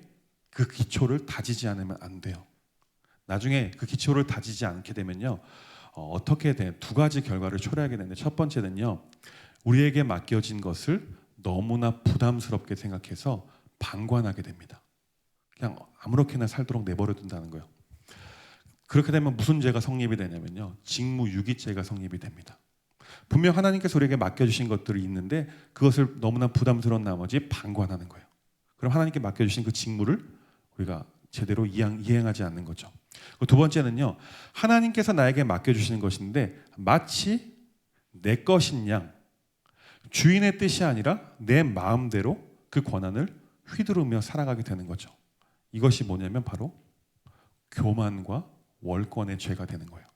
그 기초를 다지지 않으면 안 돼요. 나중에 그 기초를 다지지 않게 되면요, 어떻게 돼? 두 가지 결과를 초래하게 되는데, 첫 번째는요, 우리에게 맡겨진 것을 너무나 부담스럽게 생각해서 방관하게 됩니다. 그냥 아무렇게나 살도록 내버려 둔다는 거예요. 그렇게 되면 무슨 죄가 성립이 되냐면요, 직무유기죄가 성립이 됩니다. 분명 하나님께서 우리에게 맡겨주신 것들이 있는데 그것을 너무나 부담스러운 나머지 방관하는 거예요. 그럼 하나님께 맡겨주신 그 직무를 우리가 제대로 이행하지 않는 거죠. 두 번째는요, 하나님께서 나에게 맡겨주시는 것인데 마치 내 것인 양, 주인의 뜻이 아니라 내 마음대로 그 권한을 휘두르며 살아가게 되는 거죠. 이것이 뭐냐면 바로 교만과 월권의 죄가 되는 거예요.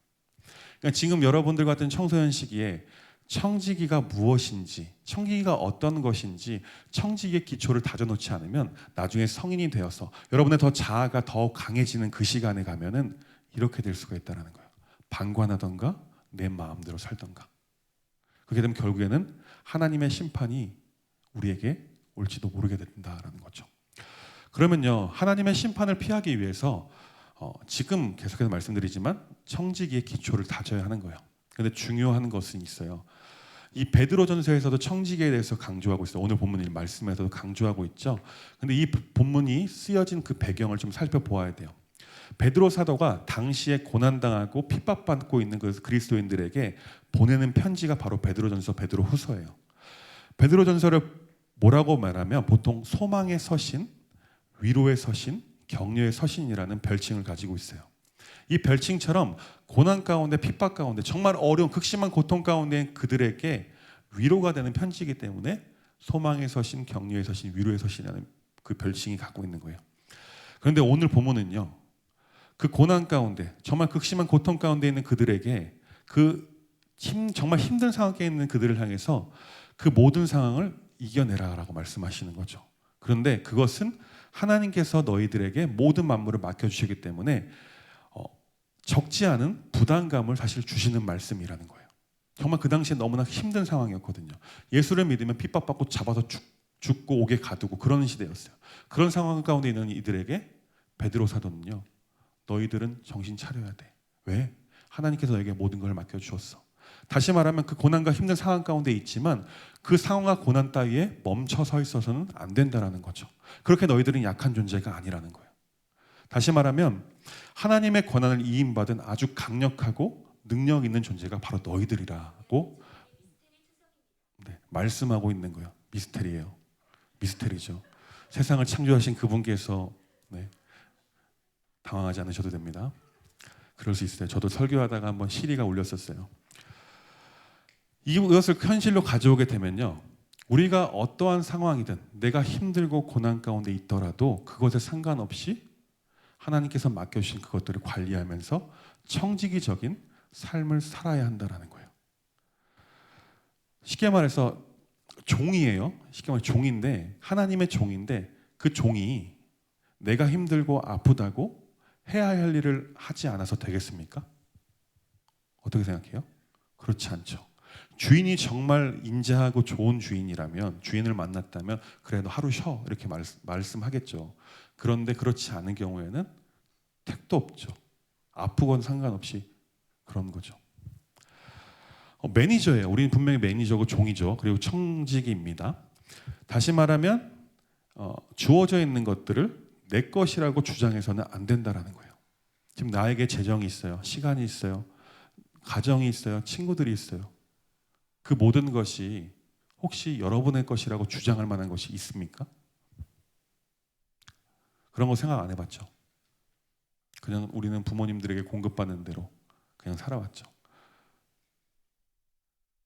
그러니까 지금 여러분들 같은 청소년 시기에 청지기가 무엇인지, 청지기가 어떤 것인지 청지기의 기초를 다져놓지 않으면 나중에 성인이 되어서 여러분의 더 자아가 더 강해지는 그 시간에 가면은 이렇게 될 수가 있다는 거예요. 방관하던가 내 마음대로 살던가. 그렇게 되면 결국에는 하나님의 심판이 우리에게 올지도 모르게 된다라는 거죠. 그러면요, 하나님의 심판을 피하기 위해서 지금 계속해서 말씀드리지만 청지기의 기초를 다져야 하는 거예요. 그런데 중요한 것은 있어요. 이 베드로전서에서도 청지기에 대해서 강조하고 있어요. 오늘 본문 말씀에서도 강조하고 있죠. 근데 이 본문이 쓰여진 그 배경을 좀 살펴보아야 돼요. 베드로 사도가 당시에 고난당하고 핍박받고 있는 그 그리스도인들에게 보내는 편지가 바로 베드로전서, 베드로후서예요. 베드로전서를 뭐라고 말하면 보통 소망의 서신, 위로의 서신, 격려의 서신이라는 별칭을 가지고 있어요. 이 별칭처럼 고난 가운데, 핍박 가운데, 정말 어려운 극심한 고통 가운데 그들에게 위로가 되는 편지이기 때문에 소망의 서신, 격려의 서신, 위로의 서신이라는 그 별칭이 갖고 있는 거예요. 그런데 오늘 본문은요, 그 고난 가운데, 정말 극심한 고통 가운데 있는 그들에게 정말 힘든 상황에 있는 그들을 향해서 그 모든 상황을 이겨내라라고 말씀하시는 거죠. 그런데 그것은 하나님께서 너희들에게 모든 만물을 맡겨주시기 때문에 적지 않은 부담감을 사실 주시는 말씀이라는 거예요. 정말 그 당시에 너무나 힘든 상황이었거든요. 예수를 믿으면 핍박받고 잡아서 죽고 옥에 가두고 그런 시대였어요. 그런 상황 가운데 있는 이들에게 베드로 사도는요, 너희들은 정신 차려야 돼. 왜? 하나님께서 너에게 모든 걸 맡겨주셨어. 다시 말하면 그 고난과 힘든 상황 가운데 있지만 그 상황과 고난 따위에 멈춰 서 있어서는 안 된다라는 거죠. 그렇게 너희들은 약한 존재가 아니라는 거예요. 다시 말하면 하나님의 권한을 이임받은 아주 강력하고 능력 있는 존재가 바로 너희들이라고 말씀하고 있는 거예요. 미스테리예요. 미스테리죠. 세상을 창조하신 그분께서 당황하지 않으셔도 됩니다. 그럴 수 있어요. 저도 설교하다가 한번 시리가 울렸었어요. 이것을 현실로 가져오게 되면요, 우리가 어떠한 상황이든 내가 힘들고 고난 가운데 있더라도 그것에 상관없이 하나님께서 맡겨주신 그것들을 관리하면서 청지기적인 삶을 살아야 한다는 거예요. 쉽게 말해서 종이에요. 쉽게 말해 종인데, 하나님의 종인데 그 종이 내가 힘들고 아프다고 해야 할 일을 하지 않아서 되겠습니까? 어떻게 생각해요? 그렇지 않죠. 주인이 정말 인자하고 좋은 주인이라면, 주인을 만났다면 그래 너 하루 쉬어 이렇게 말씀하겠죠. 그런데 그렇지 않은 경우에는 택도 없죠. 아프건 상관없이 그런 거죠. 매니저예요. 우리는 분명히 매니저고 종이죠. 그리고 청지기입니다. 다시 말하면 주어져 있는 것들을 내 것이라고 주장해서는 안 된다라는 거예요. 지금 나에게 재정이 있어요. 시간이 있어요. 가정이 있어요. 친구들이 있어요. 그 모든 것이 혹시 여러분의 것이라고 주장할 만한 것이 있습니까? 그런 거 생각 안 해봤죠. 그냥 우리는 부모님들에게 공급받는 대로 그냥 살아왔죠.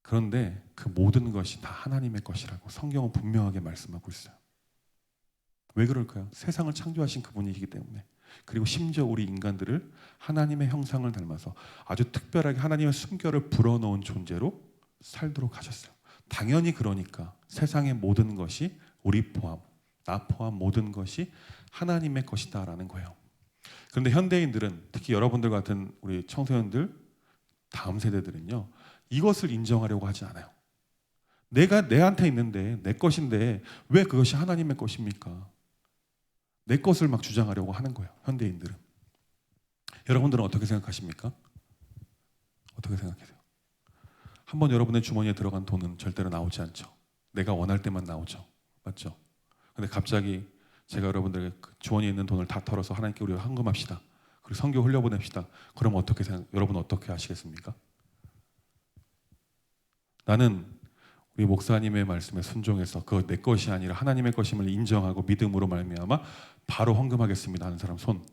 그런데 그 모든 것이 다 하나님의 것이라고 성경은 분명하게 말씀하고 있어요. 왜 그럴까요? 세상을 창조하신 그분이시기 때문에. 그리고 심지어 우리 인간들을 하나님의 형상을 닮아서 아주 특별하게 하나님의 숨결을 불어넣은 존재로 살도록 하셨어요. 당연히 그러니까 세상의 모든 것이 우리 포함, 나 포함 모든 것이 하나님의 것이다라는 거예요. 그런데 현대인들은, 특히 여러분들 같은 우리 청소년들, 다음 세대들은요, 이것을 인정하려고 하지 않아요. 내가 내한테 있는데, 내 것인데 왜 그것이 하나님의 것입니까? 내 것을 막 주장하려고 하는 거예요, 현대인들은. 여러분들은 어떻게 생각하십니까? 어떻게 생각하세요? 한번 여러분의 주머니에 들어간 돈은 절대로 나오지 않죠. 내가 원할 때만 나오죠. 맞죠? 근데 갑자기 제가 여러분들에게 그 주머니에 있는 돈을 다 털어서 하나님께 우리가 헌금합시다. 그리고 선교 흘려보냅시다. 그럼 여러분 어떻게 하시겠습니까? 나는 우리 목사님의 말씀에 순종해서 그거 내 것이 아니라 하나님의 것임을 인정하고 믿음으로 말미암아 바로 헌금하겠습니다 하는 사람 손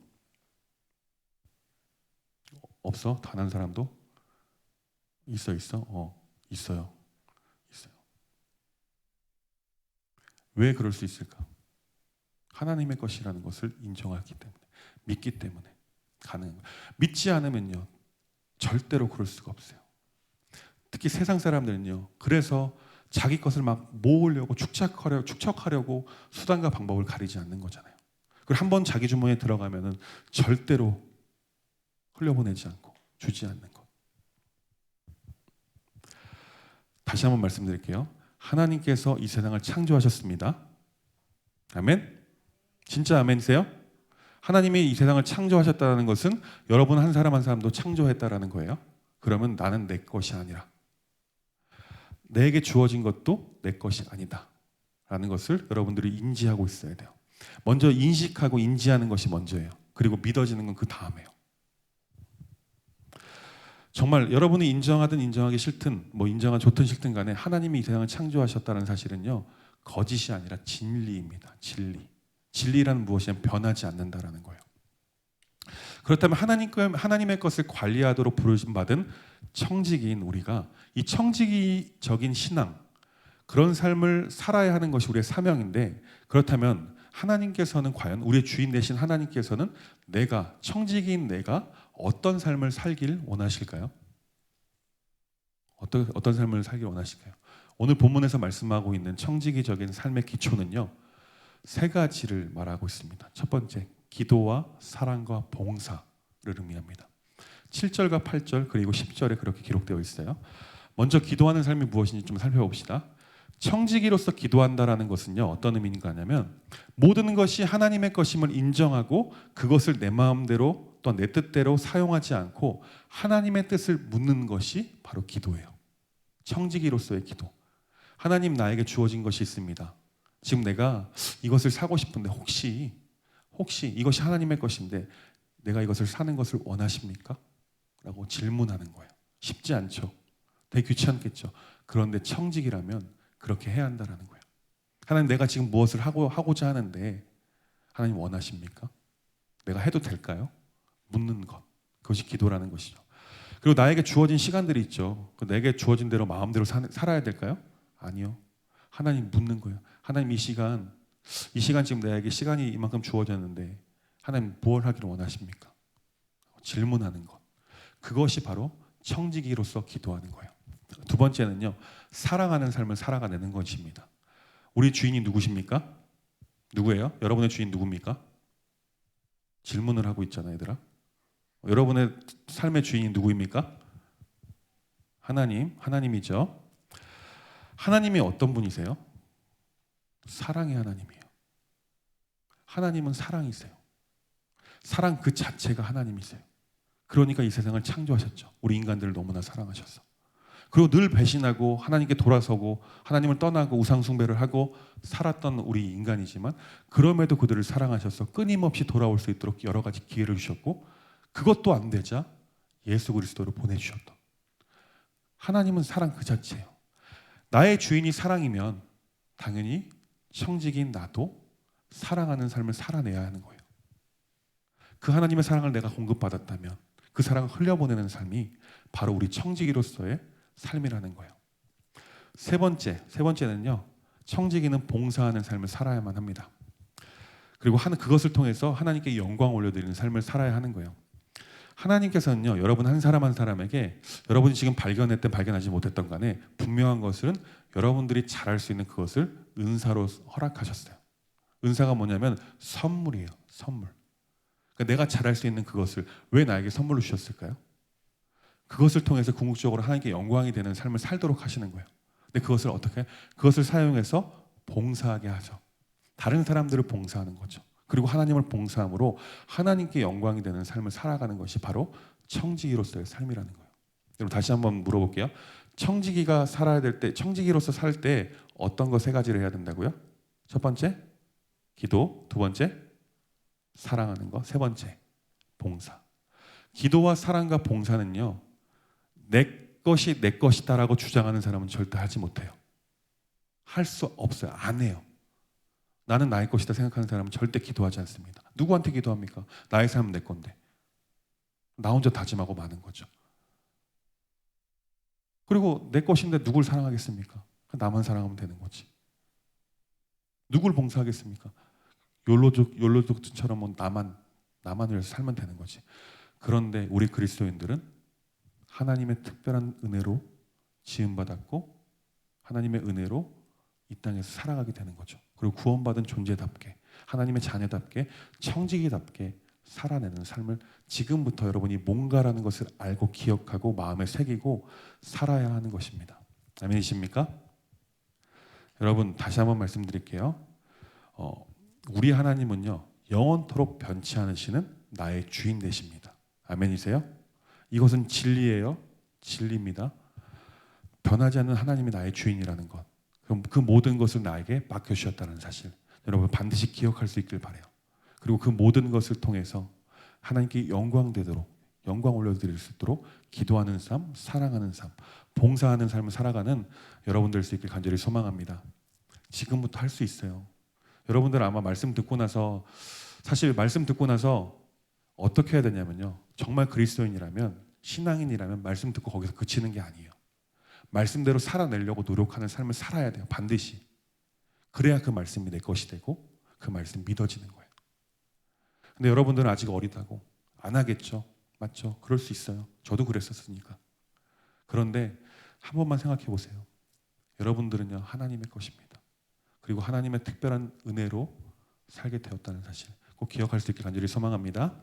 없어? 단 한 사람도? 있어? 있어요. 왜 그럴 수 있을까? 하나님의 것이라는 것을 인정하기 때문에, 믿기 때문에 가능한 거예요. 믿지 않으면요, 절대로 그럴 수가 없어요. 특히 세상 사람들은요, 그래서 자기 것을 막 모으려고 축적하려고 수단과 방법을 가리지 않는 거잖아요. 그리고 한번 자기 주머니에 들어가면은 절대로 흘려보내지 않고 주지 않는 것. 다시 한번 말씀드릴게요. 하나님께서 이 세상을 창조하셨습니다. 아멘? 진짜 아멘이세요? 하나님이 이 세상을 창조하셨다는 것은 여러분 한 사람 한 사람도 창조했다라는 거예요. 그러면 나는 내 것이 아니라, 내게 주어진 것도 내 것이 아니다 라는 것을 여러분들이 인지하고 있어야 돼요. 먼저 인식하고 인지하는 것이 먼저예요. 그리고 믿어지는 건 그 다음이에요. 정말 여러분이 인정하든 인정하기 싫든, 인정하 좋든 싫든 간에 하나님이 이 세상을 창조하셨다는 사실은요, 거짓이 아니라 진리입니다. 진리라는 무엇이냐면 변하지 않는다라는 거예요. 그렇다면 하나님의 것을 관리하도록 부르심 받은 청지기인 우리가 이 청지기적인 신앙, 그런 삶을 살아야 하는 것이 우리의 사명인데, 그렇다면 하나님께서는 과연, 우리의 주인 되신 하나님께서는 청지기인 내가 어떤 삶을 살길 원하실까요? 어떤 삶을 살길 원하실까요? 오늘 본문에서 말씀하고 있는 청지기적인 삶의 기초는요, 3가지를 말하고 있습니다. 첫 번째, 기도와 사랑과 봉사를 의미합니다. 7절과 8절 그리고 10절에 그렇게 기록되어 있어요. 먼저 기도하는 삶이 무엇인지 좀 살펴봅시다. 청지기로서 기도한다라는 것은요, 어떤 의미인가 하냐면, 모든 것이 하나님의 것임을 인정하고 그것을 내 마음대로 또한 내 뜻대로 사용하지 않고 하나님의 뜻을 묻는 것이 바로 기도예요. 청지기로서의 기도. 하나님, 나에게 주어진 것이 있습니다. 지금 내가 이것을 사고 싶은데 혹시 이것이 하나님의 것인데 내가 이것을 사는 것을 원하십니까? 라고 질문하는 거예요. 쉽지 않죠. 되게 귀찮겠죠. 그런데 청지기라면 그렇게 해야 한다는 거예요. 하나님, 내가 지금 무엇을 하고자 하는데 하나님 원하십니까? 내가 해도 될까요? 묻는 것. 그것이 기도라는 것이죠. 그리고 나에게 주어진 시간들이 있죠. 내게 주어진 대로 마음대로 살아야 될까요? 아니요. 하나님 묻는 거예요. 하나님, 이 시간 지금 나에게 시간이 이만큼 주어졌는데 하나님 무엇을 하기를 원하십니까? 질문하는 것. 그것이 바로 청지기로서 기도하는 거예요. 두 번째는요, 사랑하는 삶을 살아가는 것입니다. 우리 주인이 누구십니까? 누구예요? 여러분의 주인 누굽니까? 질문을 하고 있잖아요, 얘들아. 여러분의 삶의 주인이 누구입니까? 하나님이죠. 하나님이 어떤 분이세요? 사랑의 하나님이에요. 하나님은 사랑이세요. 사랑 그 자체가 하나님이세요. 그러니까 이 세상을 창조하셨죠. 우리 인간들을 너무나 사랑하셔서. 그리고 늘 배신하고 하나님께 돌아서고 하나님을 떠나고 우상 숭배를 하고 살았던 우리 인간이지만 그럼에도 그들을 사랑하셔서 끊임없이 돌아올 수 있도록 여러 가지 기회를 주셨고 그것도 안 되자 예수 그리스도를 보내주셨던 하나님은 사랑 그 자체예요. 나의 주인이 사랑이면 당연히 청지기인 나도 사랑하는 삶을 살아내야 하는 거예요. 그 하나님의 사랑을 내가 공급받았다면 그 사랑을 흘려보내는 삶이 바로 우리 청지기로서의 삶이라는 거예요. 세 번째는요. 청지기는 봉사하는 삶을 살아야만 합니다. 그리고 그것을 통해서 하나님께 영광 올려드리는 삶을 살아야 하는 거예요. 하나님께서는요. 여러분 한 사람 한 사람에게 여러분이 지금 발견했든 발견하지 못했던 간에 분명한 것은 여러분들이 잘할 수 있는 그것을 은사로 허락하셨어요. 은사가 뭐냐면 선물이에요. 선물. 그러니까 내가 잘할 수 있는 그것을 왜 나에게 선물로 주셨을까요? 그것을 통해서 궁극적으로 하나님께 영광이 되는 삶을 살도록 하시는 거예요. 근데 그것을 어떻게 해요? 그것을 사용해서 봉사하게 하죠. 다른 사람들을 봉사하는 거죠. 그리고 하나님을 봉사함으로 하나님께 영광이 되는 삶을 살아가는 것이 바로 청지기로서의 삶이라는 거예요. 여러분 다시 한번 물어볼게요. 청지기가 살아야 될 때, 청지기로서 살 때 어떤 거 세 가지를 해야 된다고요? 첫 번째, 기도. 두 번째, 사랑하는 거. 세 번째, 봉사. 기도와 사랑과 봉사는요, 내 것이 내 것이다라고 주장하는 사람은 절대 하지 못해요. 할 수 없어요. 안 해요. 나는 나의 것이다 생각하는 사람은 절대 기도하지 않습니다. 누구한테 기도합니까? 나의 삶은 내 건데. 나 혼자 다짐하고 마는 거죠. 그리고 내 것인데 누굴 사랑하겠습니까? 나만 사랑하면 되는 거지. 누굴 봉사하겠습니까? 욜로족처럼 뭐 나만 위해서 살면 되는 거지. 그런데 우리 그리스도인들은 하나님의 특별한 은혜로 지음받았고 하나님의 은혜로 이 땅에서 살아가게 되는 거죠. 그리고 구원받은 존재답게 하나님의 자녀답게 청지기답게 살아내는 삶을 지금부터 여러분이 뭔가라는 것을 알고 기억하고 마음에 새기고 살아야 하는 것입니다. 아멘이십니까? 여러분 다시 한번 말씀드릴게요. 우리 하나님은요 영원토록 변치 않으시는 나의 주인 되십니다. 아멘이세요? 이것은 진리예요. 진리입니다. 변하지 않는 하나님이 나의 주인이라는 것, 그럼 그 모든 것을 나에게 맡겨주셨다는 사실 여러분 반드시 기억할 수 있길 바라요. 그리고 그 모든 것을 통해서 하나님께 영광 올려드릴 수 있도록 기도하는 삶, 사랑하는 삶, 봉사하는 삶을 살아가는 여러분들 수 있길 간절히 소망합니다. 지금부터 할 수 있어요. 여러분들 아마 말씀 듣고 나서 어떻게 해야 되냐면요, 정말 그리스도인이라면, 신앙인이라면 말씀 듣고 거기서 그치는 게 아니에요. 말씀대로 살아내려고 노력하는 삶을 살아야 돼요. 반드시. 그래야 그 말씀이 내 것이 되고 그 말씀 믿어지는 거예요. 근데 여러분들은 아직 어리다고 안 하겠죠. 맞죠? 그럴 수 있어요. 저도 그랬었으니까. 그런데 한 번만 생각해 보세요. 여러분들은요 하나님의 것입니다. 그리고 하나님의 특별한 은혜로 살게 되었다는 사실 꼭 기억할 수 있게 간절히 소망합니다.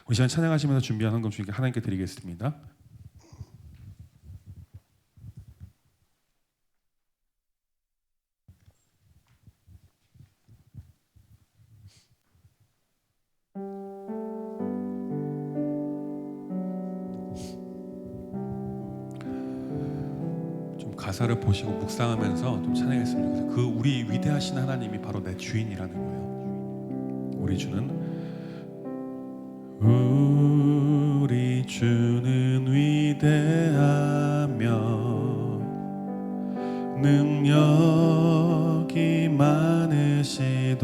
우리 시간 찬양하시면서 준비한 헌금 주님께 하나님께 드리겠습니다. 가사를 보시고 묵상하면서 좀 찬양했으면 좋겠어요. 그 우리 위대하신 하나님이 바로 내 주인이라는 거예요. 우리 주는 위대하며 능력이 많으시도다.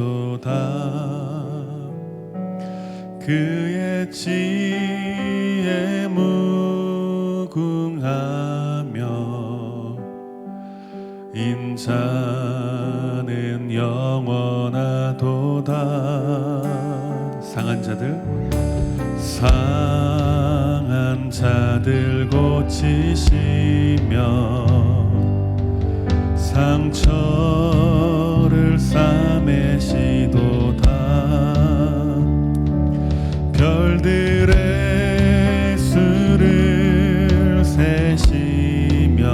그의 지혜 무궁하며 인자는 영원하도다. 상한 자들 고치시며 상처를 싸매시도다. 별들의 수를 세시며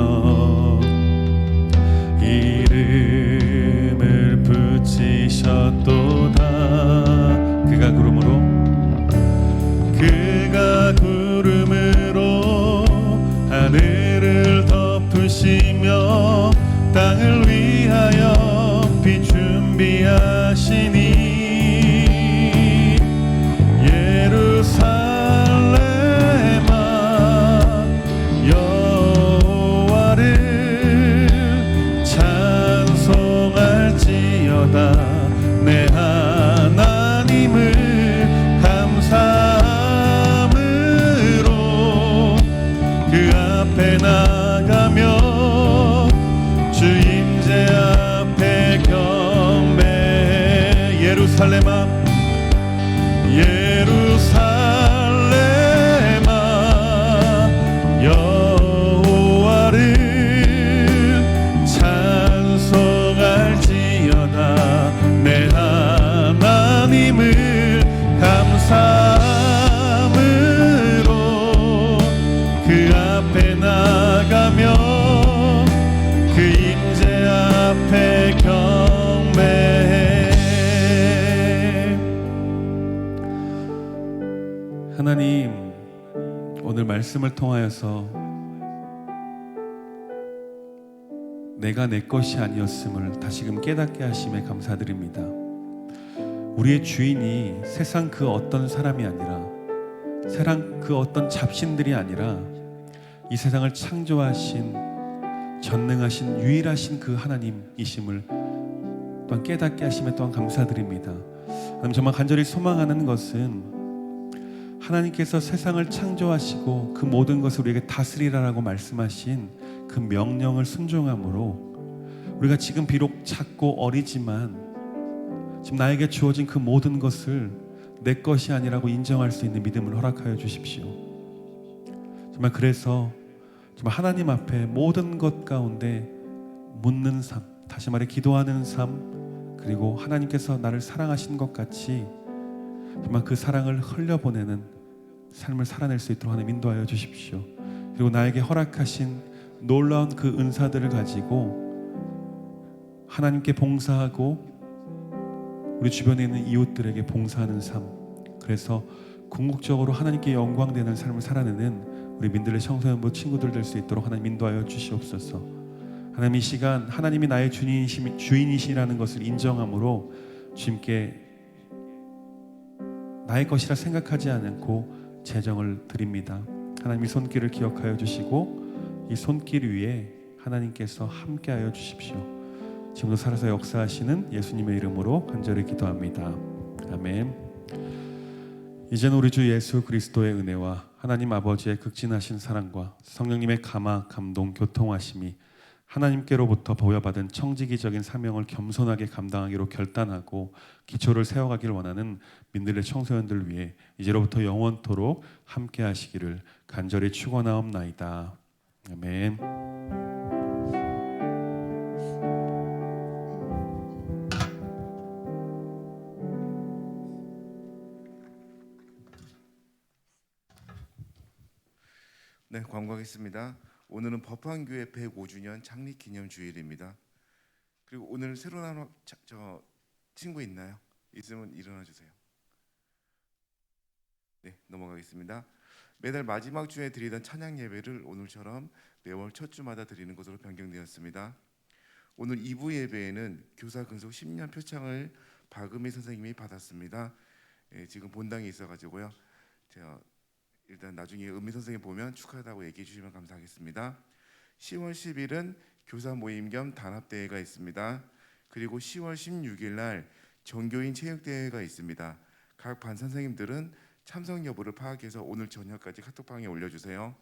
이름을 붙이셨도다. 그가 구름으로 하늘을 땅을 위하여 빛 준비하시니 예루살렘아 여호와를 찬송할지어다. 내 하나님을 감사함으로 그 앞에 나가며 주 임재 앞에 경배해. 예루살렘아 예루살렘아 여호와를 찬송할지어다. 내 하나님을 감사함으로 그 앞에 나가며 그 임재 앞에 경배해. 하나님, 오늘 말씀을 통하여서 내가 내 것이 아니었음을 다시금 깨닫게 하심에 감사드립니다. 우리의 주인이 세상 그 어떤 사람이 아니라, 세상 그 어떤 잡신들이 아니라 이 세상을 창조하신 전능하신 유일하신 그 하나님이심을 또한 깨닫게 하심에 또한 감사드립니다. 하나님, 정말 간절히 소망하는 것은 하나님께서 세상을 창조하시고 그 모든 것을 우리에게 다스리라라고 말씀하신 그 명령을 순종함으로 우리가 지금 비록 작고 어리지만 지금 나에게 주어진 그 모든 것을 내 것이 아니라고 인정할 수 있는 믿음을 허락하여 주십시오. 정말 그래서 정말 하나님 앞에 모든 것 가운데 묻는 삶, 다시 말해 기도하는 삶, 그리고 하나님께서 나를 사랑하신 것 같이 정말 그 사랑을 흘려보내는 삶을 살아낼 수 있도록 하나님 인도하여 주십시오. 그리고 나에게 허락하신 놀라운 그 은사들을 가지고 하나님께 봉사하고 우리 주변에 있는 이웃들에게 봉사하는 삶, 그래서 궁극적으로 하나님께 영광되는 삶을 살아내는 우리 민들레 청소년부 친구들 될 수 있도록 하나님 인도하여 주시옵소서. 하나님, 이 시간 하나님이 나의 주인이시라는 것을 인정함으로 주님께 나의 것이라 생각하지 않고 재정을 드립니다. 하나님, 이 손길을 기억하여 주시고 이 손길 위에 하나님께서 함께하여 주십시오. 지금도 살아서 역사하시는 예수님의 이름으로 간절히 기도합니다. 아멘. 이제는 우리 주 예수 그리스도의 은혜와 하나님 아버지의 극진하신 사랑과 성령님의 감화, 감동, 교통하심이 하나님께로부터 보여받은 청지기적인 사명을 겸손하게 감당하기로 결단하고 기초를 세워가기를 원하는 민들레 청소년들 위해 이제로부터 영원토록 함께 하시기를 간절히 축원하옵나이다. 아멘. 네, 광고하겠습니다. 오늘은 법한교회 105주년 창립기념주일입니다. 그리고 오늘 새로 나온 친구 있나요? 있으면 일어나 주세요. 네, 넘어가겠습니다. 매달 마지막 주에 드리던 찬양 예배를 오늘처럼 매월 첫 주마다 드리는 것으로 변경되었습니다. 오늘 2부 예배에는 교사 근속 10년 표창을 박은미 선생님이 받았습니다. 지금 본당에 있어가지고요. 제가 일단 나중에 은미 선생님 보면 축하하다고 얘기해 주시면 감사하겠습니다. 10월 10일은 교사 모임 겸 단합대회가 있습니다. 그리고 10월 16일 날 전교인 체육대회가 있습니다. 각 반 선생님들은 참석 여부를 파악해서 오늘 저녁까지 카톡방에 올려주세요.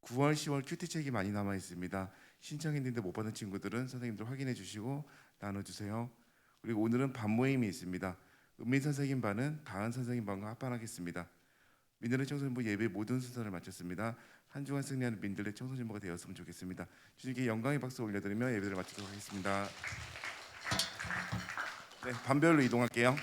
9월, 10월 큐티책이 많이 남아 있습니다. 신청했는데 못 받은 친구들은 선생님들 확인해 주시고 나눠주세요. 그리고 오늘은 반 모임이 있습니다. 은민 선생님 반은 다은 선생님 반과 합반하겠습니다. 민들레 청소년부 예배 모든 순서를 마쳤습니다. 한 주간 승리하는 민들레 청소년부가 되었으면 좋겠습니다. 주님께 영광의 박수 올려드리며 예배를 마치도록 하겠습니다. 네, 반별로 이동할게요.